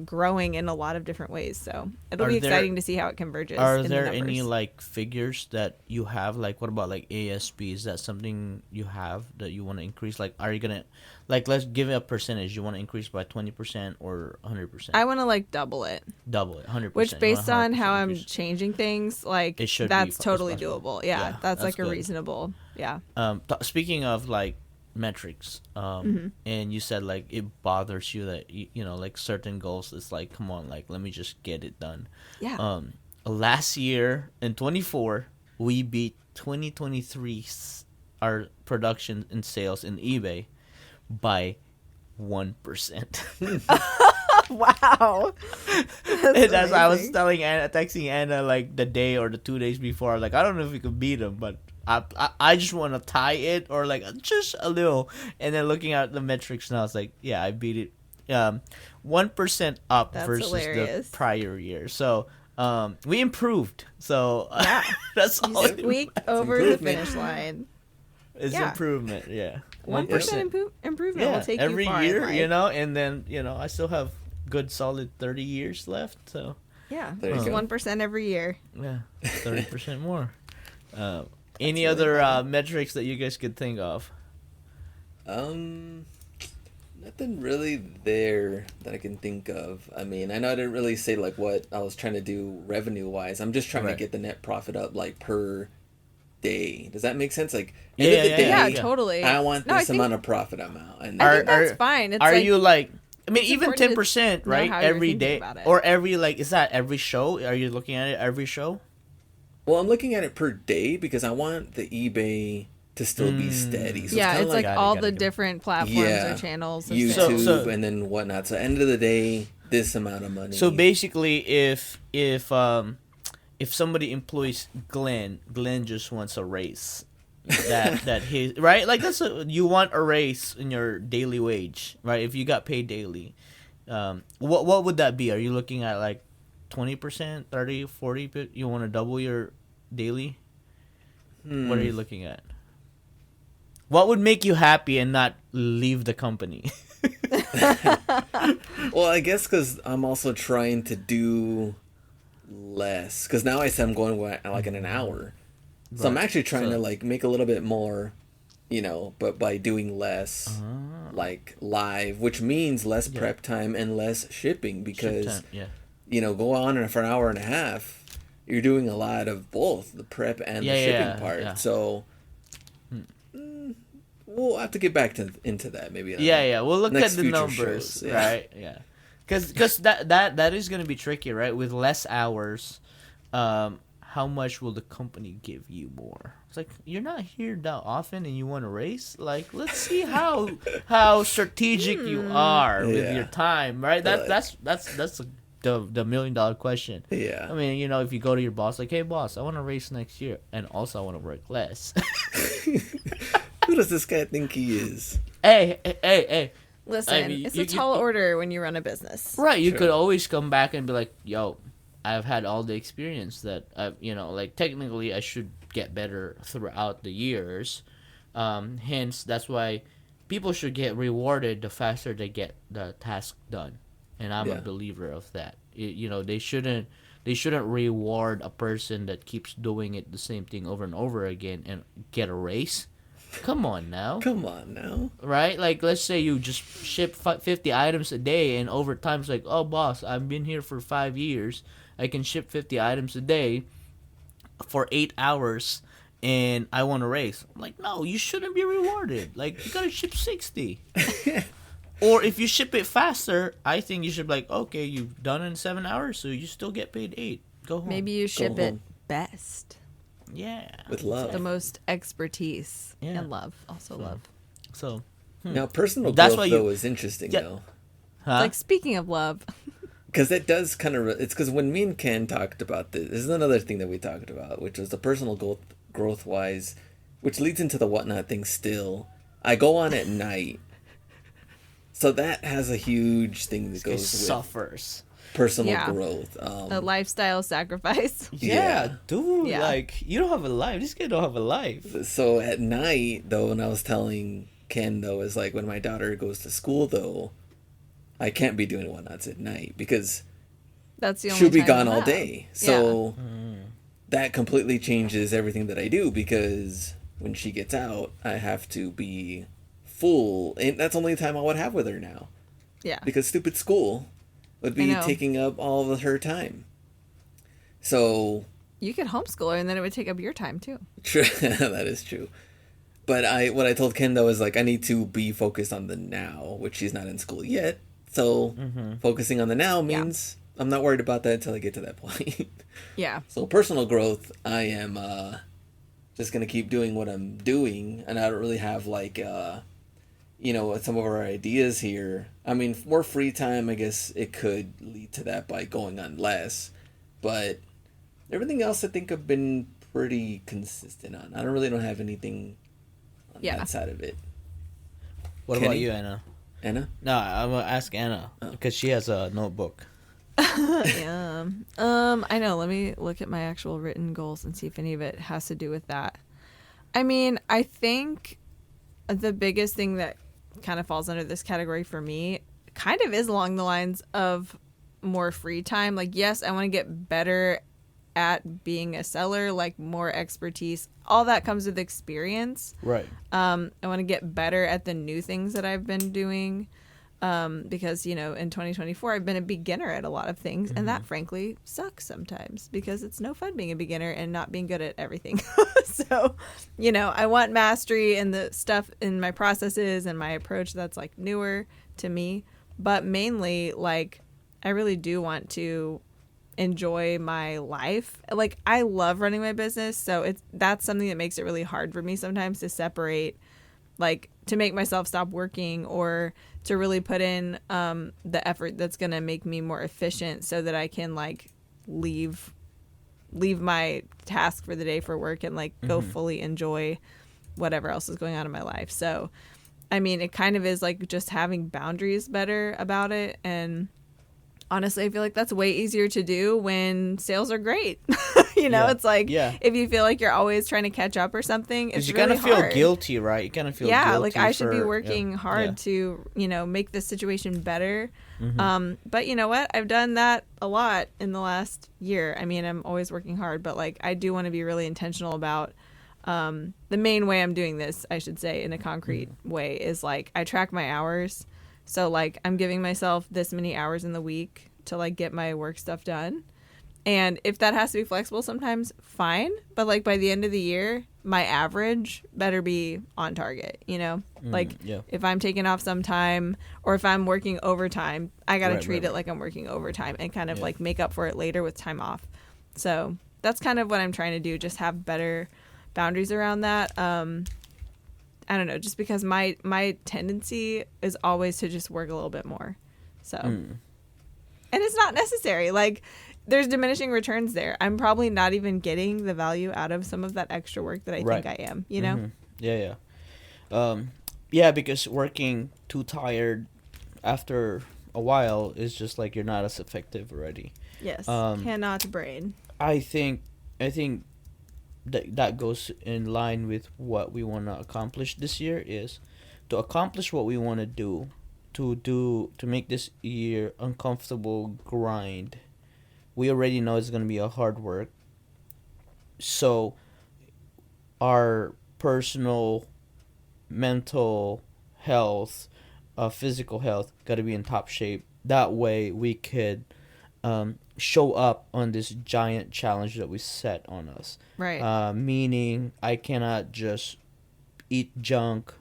growing in a lot of different ways. So it'll be exciting to see how it converges. Are there any like figures that you have? Like, what about like ASP? Is that something you have that you want to increase? Like, are you gonna, like, let's give it a percentage. You want to increase by 20% or 100%? I want to like double it. Double it, 100%. Which, based on how I'm changing things, like, that's totally doable. Yeah, that's like a reasonable. Yeah. Speaking of like metrics, and you said like it bothers you that like certain goals, it's like, come on, like, let me just get it done. Last year in 24 we beat 2023 our production and sales in eBay by 1%. Wow. And as I was texting Anna like the day or the 2 days before, like, I don't know if we could beat them, but I just want to tie it, or like just a little. And then looking at the metrics now, it's like, yeah, I beat it 1% up. That's versus hilarious. The prior year. So we improved. So that's all. Squeaked over the finish line. It's improvement. Yeah, 1% improvement will take every you far year, and then I still have good solid 30 years left. So there's 1% every year. Yeah, 30% more. Any other metrics that you guys could think of? Nothing really there that I can think of. I mean, I know I didn't really say like what I was trying to do revenue wise. I'm just trying to get the net profit up like per day. Does that make sense? Like, end of the day, totally. I want this amount of profit amount. And I think that's fine. It's you like? I mean, even 10%, right? Every day, or every, like, is that every show? Are you looking at it every show? Well, I'm looking at it per day because I want the eBay to still be steady. So it's like all the different platforms or channels. And YouTube and then whatnot. So end of the day, this amount of money. So basically, if somebody employs Glenn just wants a raise. that he right, like that's you want a raise in your daily wage, right? If you got paid daily, what would that be? Are you looking at like 20%, 30, 40? You want to double your daily? What are you looking at? What would make you happy and not leave the company? Well, I guess because I'm also trying to do less. Because now I said I'm going like in an hour. So I'm Right. actually trying So- to like make a little bit more, but by doing less, like live, which means less prep time and less shipping because, Yeah. go on for an hour and a half, you're doing a lot of both the prep and Yeah, the shipping yeah, part. yeah. So we'll have to get back into that maybe. Yeah. We'll look at next the future numbers, shows, yeah. right? Yeah, because that is gonna be tricky, right? With less hours, how much will the company give you more? It's like you're not here that often, and you want to race. Like, let's see how strategic you are with Yeah. your time, right? But- That's the $1 million question. Yeah. I mean, if you go to your boss, like, hey, boss, I want to race next year, and also I want to work less. Who does this guy think he is? Hey. Listen, I mean, it's you- a tall order when you run a business. Right, you Sure. could always come back and be like, yo, I've had all the experience that I've, like technically I should get better throughout the years. Hence, that's why people should get rewarded the faster they get the task done. And I'm Yeah. a believer of that. They shouldn't reward a person that keeps doing it the same thing over and over again and get a raise. Come on now. Come on now. Right? Like, let's say you just ship 50 items a day, and over time, it's like, oh, boss, I've been here for 5 years. I can ship 50 items a day for 8 hours, and I want to race. I'm like, no, you shouldn't be rewarded. Like, you got to ship 60. Or if you ship it faster, I think you should be like, okay, you've done it in 7 hours, so you still get paid 8. Go home. Maybe you ship it home. best. Yeah. With love. The most expertise Yeah. and love. Also love. So, Now, personal That's growth, why you- though, is interesting, Yeah. though. huh? Like, speaking of love, Because it does kind of... It's because when me and Ken talked about this is another thing that we talked about, which was the personal growth-wise, which leads into the whatnot thing still. I go on at night. So that has a huge thing that It goes with suffers. personal Yeah. growth. a lifestyle sacrifice. Yeah, dude. Yeah. Like, you don't have a life. This guy don't have a life. So at night, though, when I was telling Ken, though, is like when my daughter goes to school, though, I can't be doing whatnots at night because That's the only she'll be time gone you'll all have. day. So that completely changes everything that I do because when she gets out, I have to be full. And that's the only time I would have with her now Yeah. because stupid school would be I know. taking up all of her time. So You could homeschool her and then it would take up your time too. true. That is true. But what I told Ken though is like I need to be focused on the now, which she's not in school yet. So focusing on the now means I'm not worried about that until I get to that point. Yeah. So personal growth, I am just gonna keep doing what I'm doing, and I don't really have like some of our ideas here. I mean, more free time, I guess it could lead to that by going on less, but everything else I think I've been pretty consistent on. I don't have anything on Yeah. that side of it. What about Kenny? you, Anna? Anna? No, I'm gonna ask Anna because she has a notebook. Yeah. I know. Let me look at my actual written goals and see if any of it has to do with that. I mean, I think the biggest thing that kind of falls under this category for me kind of is along the lines of more free time. Like, yes, I want to get better at being a seller, like more expertise. All that comes with experience. Right. I want to get better at the new things that I've been doing because, in 2024, I've been a beginner at a lot of things. And that, frankly, sucks sometimes because it's no fun being a beginner and not being good at everything. So, I want mastery in the stuff in my processes and my approach that's like newer to me. But mainly, like, I really do want to enjoy my life. Like, I love running my business, so that's something that makes it really hard for me sometimes to separate, like, to make myself stop working or to really put in the effort that's going to make me more efficient so that I can, like, leave my task for the day for work and, like, go fully enjoy whatever else is going on in my life. So, I mean, it kind of is like just having boundaries better about it. And honestly, I feel like that's way easier to do when sales are great. It's like if you feel like you're always trying to catch up or something, it's you really kind of feel hard. guilty, right? You kind of feel guilty. Like I should be working hard to, make this situation better. But you know what? I've done that a lot in the last year. I mean, I'm always working hard, but like I do want to be really intentional about the main way I'm doing this, I should say, in a concrete way is like I track my hours. So like I'm giving myself this many hours in the week to like get my work stuff done. And if that has to be flexible sometimes, fine. But like by the end of the year, my average better be on target, if I'm taking off some time or if I'm working overtime, I got to treat it like I'm working overtime and kind of like make up for it later with time off. So that's kind of what I'm trying to do. Just have better boundaries around that. I don't know, just because my tendency is always to just work a little bit more. So, and it's not necessary. Like, there's diminishing returns there. I'm probably not even getting the value out of some of that extra work that I think I am, Yeah, because working too tired after a while is just like you're not as effective already. Yes, cannot brain. I think that goes in line with what we want to accomplish this year is to accomplish what we want to do, to make this year uncomfortable grind. We already know it's going to be a hard work. So our personal, mental health, physical health got to be in top shape. That way we could show up on this giant challenge that we set on us. Right. Meaning I cannot just eat junk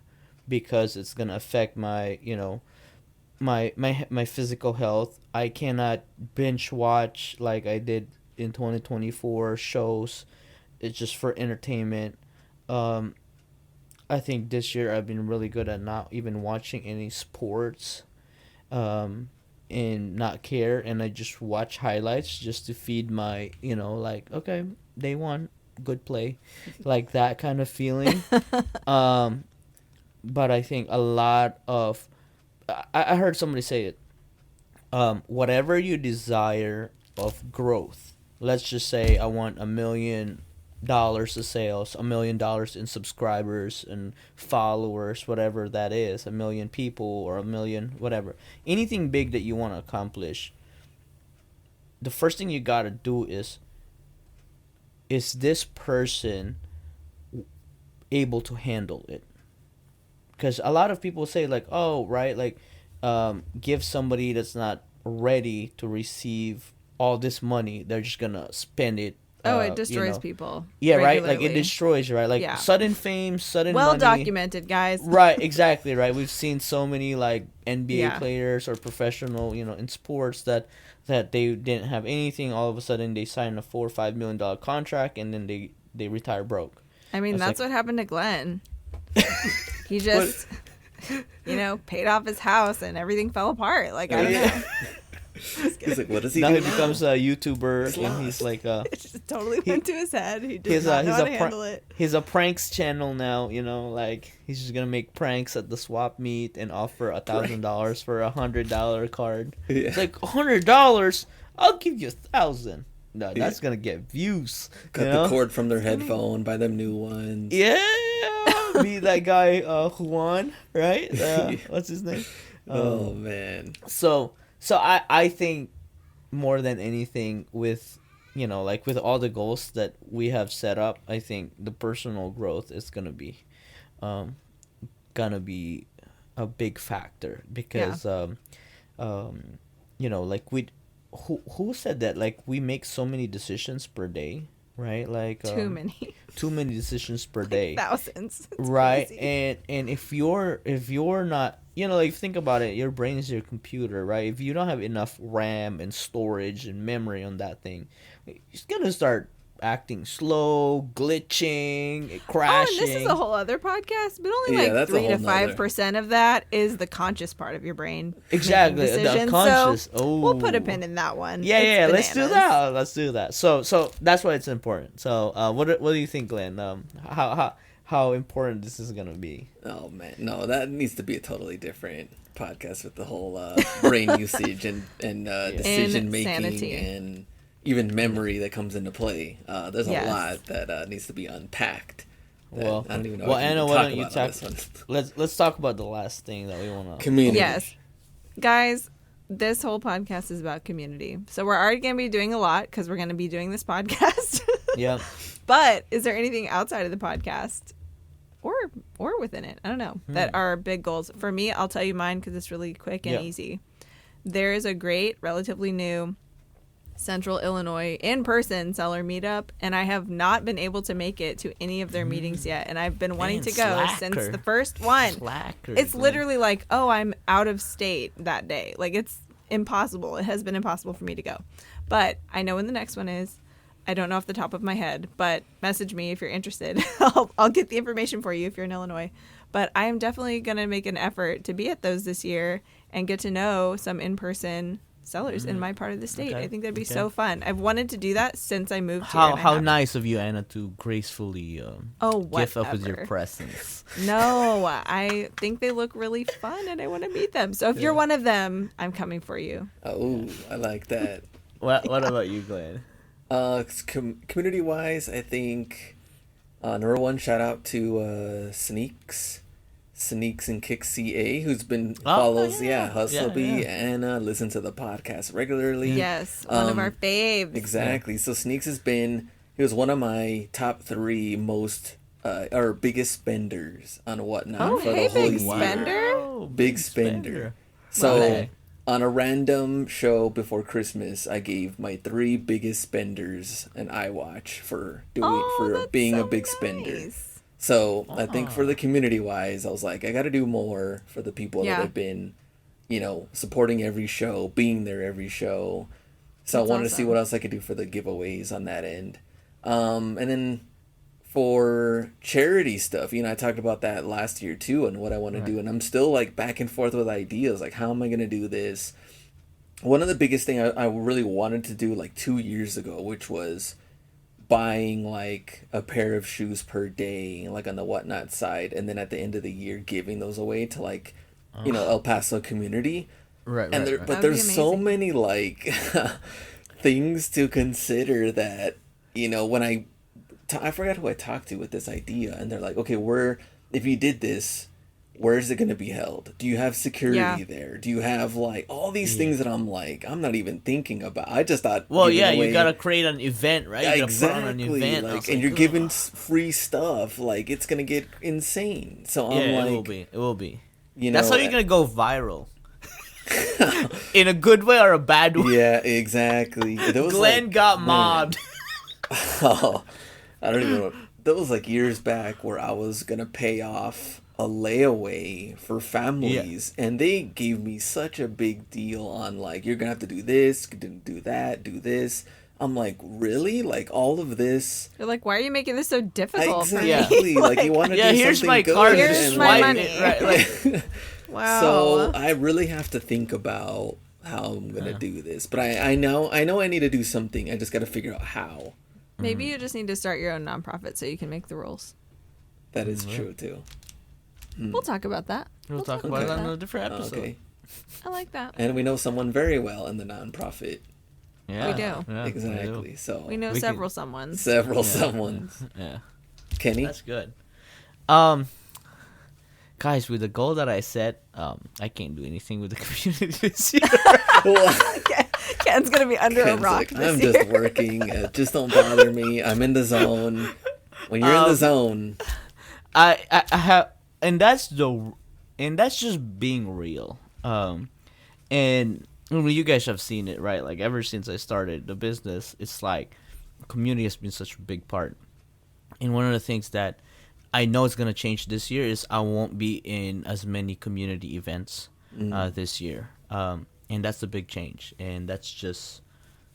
because it's going to affect my, my physical health. I cannot binge watch like I did in 2024 shows. It's just for entertainment. I think this year I've been really good at not even watching any sports, and not care, and I just watch highlights just to feed my, okay, they won, good play, like that kind of feeling. But I think a lot of I heard somebody say it. Whatever you desire of growth, let's just say I want $1 million of sales, $1 million in subscribers and followers, whatever that is, 1 million people or 1 million, whatever. Anything big that you want to accomplish, the first thing you got to do is this person able to handle it? Because a lot of people say like, oh, right, like, give somebody that's not ready to receive all this money, they're just gonna spend it. It destroys people. Yeah, regularly. right. Like it destroys you, right? Like sudden fame, sudden money. Well documented, guys. Right, exactly, right. We've seen so many like NBA players or professional, in sports that they didn't have anything. All of a sudden, they sign a $4 or $5 million contract, and then they retire broke. I mean, that's what happened to Glenn. He just, paid off his house and everything fell apart. Like, I don't know. He's like, what does he now do he becomes a YouTuber, and he's like, it just totally went to his head. He does not know how to handle it. He's a pranks channel now, like he's just gonna make pranks at the swap meet and offer $1,000 for a $100 card. Yeah. It's like $100. I'll give you 1,000. No, that's gonna get views. Cut the cord from their headphone, buy them new ones. Yeah, be that guy Juan, right? What's his name? Oh man. So I think more than anything with, like with all the goals that we have set up, I think the personal growth is gonna be a big factor because like who said that, like we make so many decisions per day, right? Like too many decisions per day, thousands. It's right? crazy. And if you're not, like think about it, your brain is your computer, right? If you don't have enough RAM and storage and memory on that thing, it's gonna start acting slow, glitching, crashing. Oh, and this is a whole other podcast, but only like 3 to 5% of that is the conscious part of your brain. Exactly, the conscious. So we'll put a pin in that one. Yeah, let's do that. So that's why it's important. So what do you think, Glenn? How how important this is gonna be. Oh man, no, that needs to be a totally different podcast with the whole brain usage and decision making Insanity. and even memory that comes into play. There's a Yes. lot that needs to be unpacked. that Well, I don't even know. well, if we can Anna, why don't you about on talk? this one. Let's talk about the last thing that we wanna. Community. Yes. Guys, this whole podcast is about community. So we're already going to be doing a lot because we're going to be doing this podcast. Yeah. But is there anything outside of the podcast or within it? I don't know. That are big goals. For me, I'll tell you mine because it's really quick and Yeah. easy. There is a great, relatively new Central Illinois in-person seller meetup, and I have not been able to make it to any of their meetings yet. And I've been wanting Man, to go since slacker. the first one. Slacker, It's Glenn. literally like, oh, I'm out of state that day. Like, it's impossible. It has been impossible for me to go. But I know when the next one is. I don't know off the top of my head, but message me if you're interested. I'll get the information for you if you're in Illinois. But I am definitely going to make an effort to be at those this year and get to know some in-person sellers in my part of the state. Okay. I think that'd be Okay. so fun. I've wanted to do that since I moved here. How and I how haven't. nice of you, Anna, to gracefully Oh, gift up with your whatever. presence. No, I think they look really fun and I want to meet them. So if you're one of them, I'm coming for you. Oh, I like that. What about you, Glenn? Community wise, I think number one, shout out to Sneaks and Kick CA, who's been follows Hustlebee and listens to the podcast regularly. Yes, one of our faves. Exactly. So Sneaks he was one of my top 3 most or biggest spenders on Whatnot Oh, for hey, the whole big year. spender. Wow, Big spender. So Okay. on a random show before Christmas, I gave my 3 biggest spenders an iWatch for That's being so a big spender. nice. So I think for the community wise, I was like, I got to do more for the people Yeah. that have been, supporting every show, being there every show. So That's I wanted to see awesome. what else I could do for the giveaways on that end. And then for charity stuff, I talked about that last year too and what I want to do. And I'm still like back and forth with ideas. Like, how am I going to do this? One of the biggest thing I really wanted to do like 2 years ago, which was buying like a pair of shoes per day, like on the Whatnot side. And then at the end of the year, giving those away to like, El Paso community. Right, And right, but right. That would be there's so amazing. many like things to consider that when I forgot who I talked to with this idea, and they're like, okay, if you did this, where is it going to be held? Do you have security Yeah. there? Do you have like all these things that I'm not even thinking about? I just thought, Well, giving yeah, away- you gotta create an event, right? You gotta exactly, put on an event. I like, was and you're "Ugh." giving free stuff, like it's gonna get insane. So I'm Yeah, like, it will be. It will be. you That's know, how you're gonna go viral. In a good way or a bad way. yeah, exactly. There was Glenn like, got man, mobbed. Oh, I don't even know. That was like years back where I was gonna pay off a layaway for families, and they gave me such a big deal on like, you're gonna have to do this, do that, do this. I'm like, really? Like all of this? They're like, why are you making this so difficult for me? Exactly. Like, you want to Yeah, do here's something my good, card. Here's just and, my swipe money. it, right? Like, Wow. So I really have to think about how I'm gonna do this. But I know I need to do something. I just got to figure out how. Maybe you just need to start your own nonprofit so you can make the rules. That is true too. We'll talk about that. we'll talk about it about on that. a different episode. Okay. I like that. And we know someone very well in the nonprofit. Yeah, We do. yeah, we do. Exactly. So We know We several someones. several someones. Yeah, Kenny. that's good. Guys, with the goal that I set, I can't do anything with the community this year. Ken's gonna be under a Ken's rock like, this I'm year. just working. Just don't bother me. I'm in the zone. When you're in the zone, I have, and that's just being real. And you guys have seen it, right? Like ever since I started the business, it's like community has been such a big part. And one of the things that I know is gonna change this year is I won't be in as many community events this year. And that's a big change. And that's just,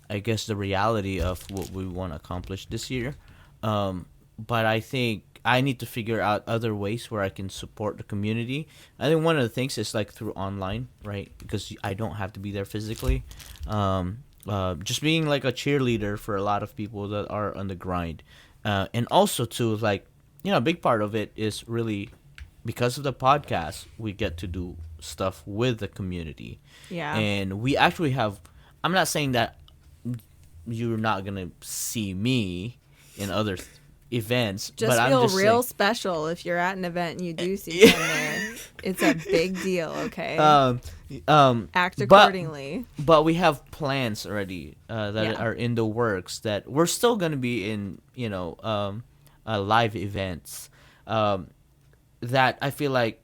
I guess, the reality of what we want to accomplish this year. But I think I need to figure out other ways where I can support the community. I think one of the things is like through online, right? Because I don't have to be there physically. Just being like a cheerleader for a lot of people that are on the grind. And also too, like, a big part of it is really because of the podcast, we get to do stuff with the community. Yeah. And we actually have, I'm not saying that you're not going to see me in other events, Just but feel I'm just real saying, special if you're at an event and you do see Ken there. It's a big deal, okay? Act accordingly. But we have plans already that Yeah. are in the works that we're still going to be in, live events. That I feel like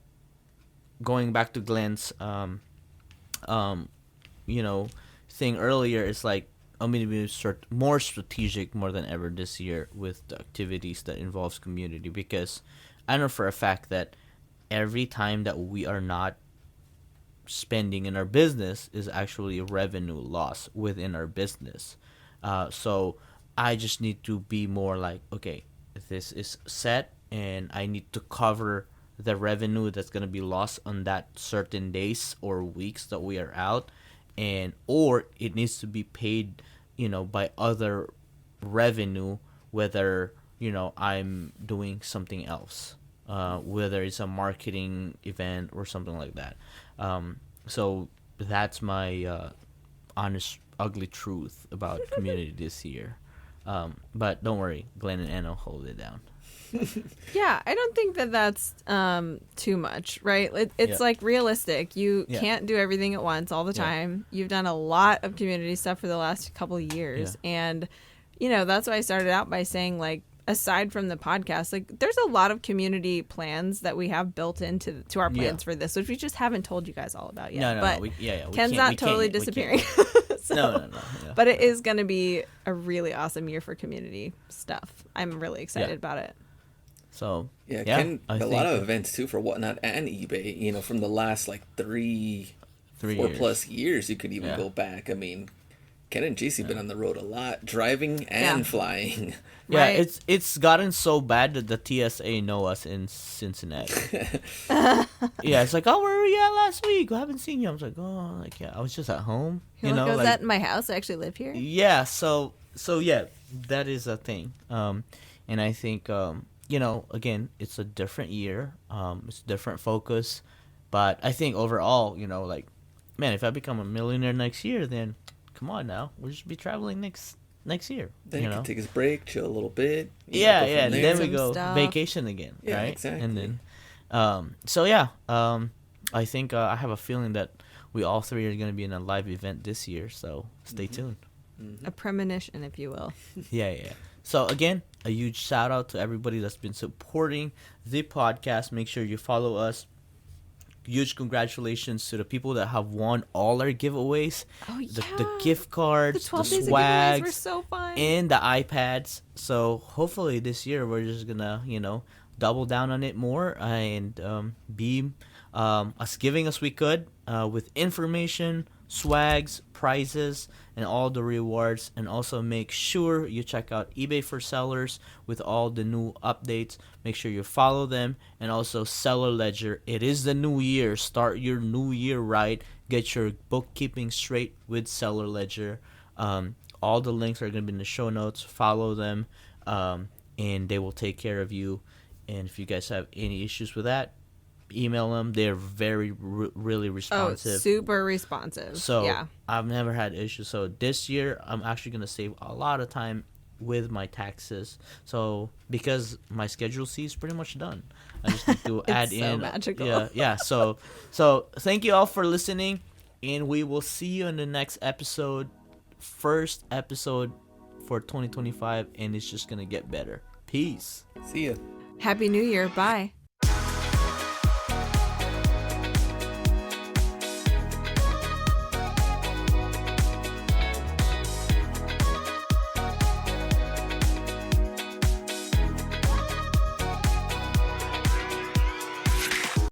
going back to Glenn's, thing earlier, is like I'm going to be more strategic more than ever this year with the activities that involves community, because I know for a fact that every time that we are not spending in our business is actually a revenue loss within our business. So I just need to be more like, okay, this is set and I need to cover the revenue that's going to be lost on that certain days or weeks that we are out, and or it needs to be paid, by other revenue, whether, I'm doing something else, whether it's a marketing event or something like that. So that's my honest, ugly truth about community this year. But don't worry, Glenn and Anna hold it down. Yeah, I don't think that that's too much, right? It's like realistic. You can't do everything at once all the time. You've done a lot of community stuff for the last couple of years. And, that's why I started out by saying, like, aside from the podcast, like, there's a lot of community plans that we have built into our plans for this, which we just haven't told you guys all about yet. No. But we Ken's not totally disappearing. So, No. But it is going to be a really awesome year for community stuff. I'm really excited about it. So Ken, a lot of events too for Whatnot and eBay. From the last like 4 years. plus years, you could even go back. I mean, Ken and JC been on the road a lot, driving and flying. Yeah, Right. it's gotten so bad that the TSA know us in Cincinnati. It's like, oh, where were you at last week? I haven't seen you. I was like, I was just at home. You're like, was that in my house? I actually live here. Yeah, so that is a thing. And I think again, it's a different year. It's a different focus, but I think overall, like, man, if I become a millionaire next year, then come on now, we'll just be traveling next year. Then you can take his break, chill a little bit. And then we go stuff. vacation again, right? Exactly. And then, I think I have a feeling that we all three are going to be in a live event this year, so stay tuned. A premonition, if you will. Yeah. So again, a huge shout out to everybody that's been supporting the podcast. Make sure you follow us. Huge congratulations to the people that have won all our giveaways. Oh, yeah. The gift cards, The 12 the days of giveaways were swags, so fun. and the iPads. So hopefully this year we're just gonna, double down on it more and be as giving as we could with information, swags, prizes, and all the rewards. And also make sure you check out eBay for Sellers with all the new updates. Make sure you follow them, and also Seller Ledger. It is the new year. Start your new year right. Get your bookkeeping straight with Seller Ledger. All the links are going to be in the show notes. Follow them, and they will take care of you. And if you guys have any issues with that, email them. They're very really responsive. Super responsive. So yeah. I've never had issues. So this year I'm actually gonna save a lot of time with my taxes. So because my Schedule C is pretty much done, I just need to add so in. magical. Yeah. So thank you all for listening, and we will see you in the next episode, first episode for 2025, and it's just gonna get better. Peace. See ya. Happy New Year. Bye.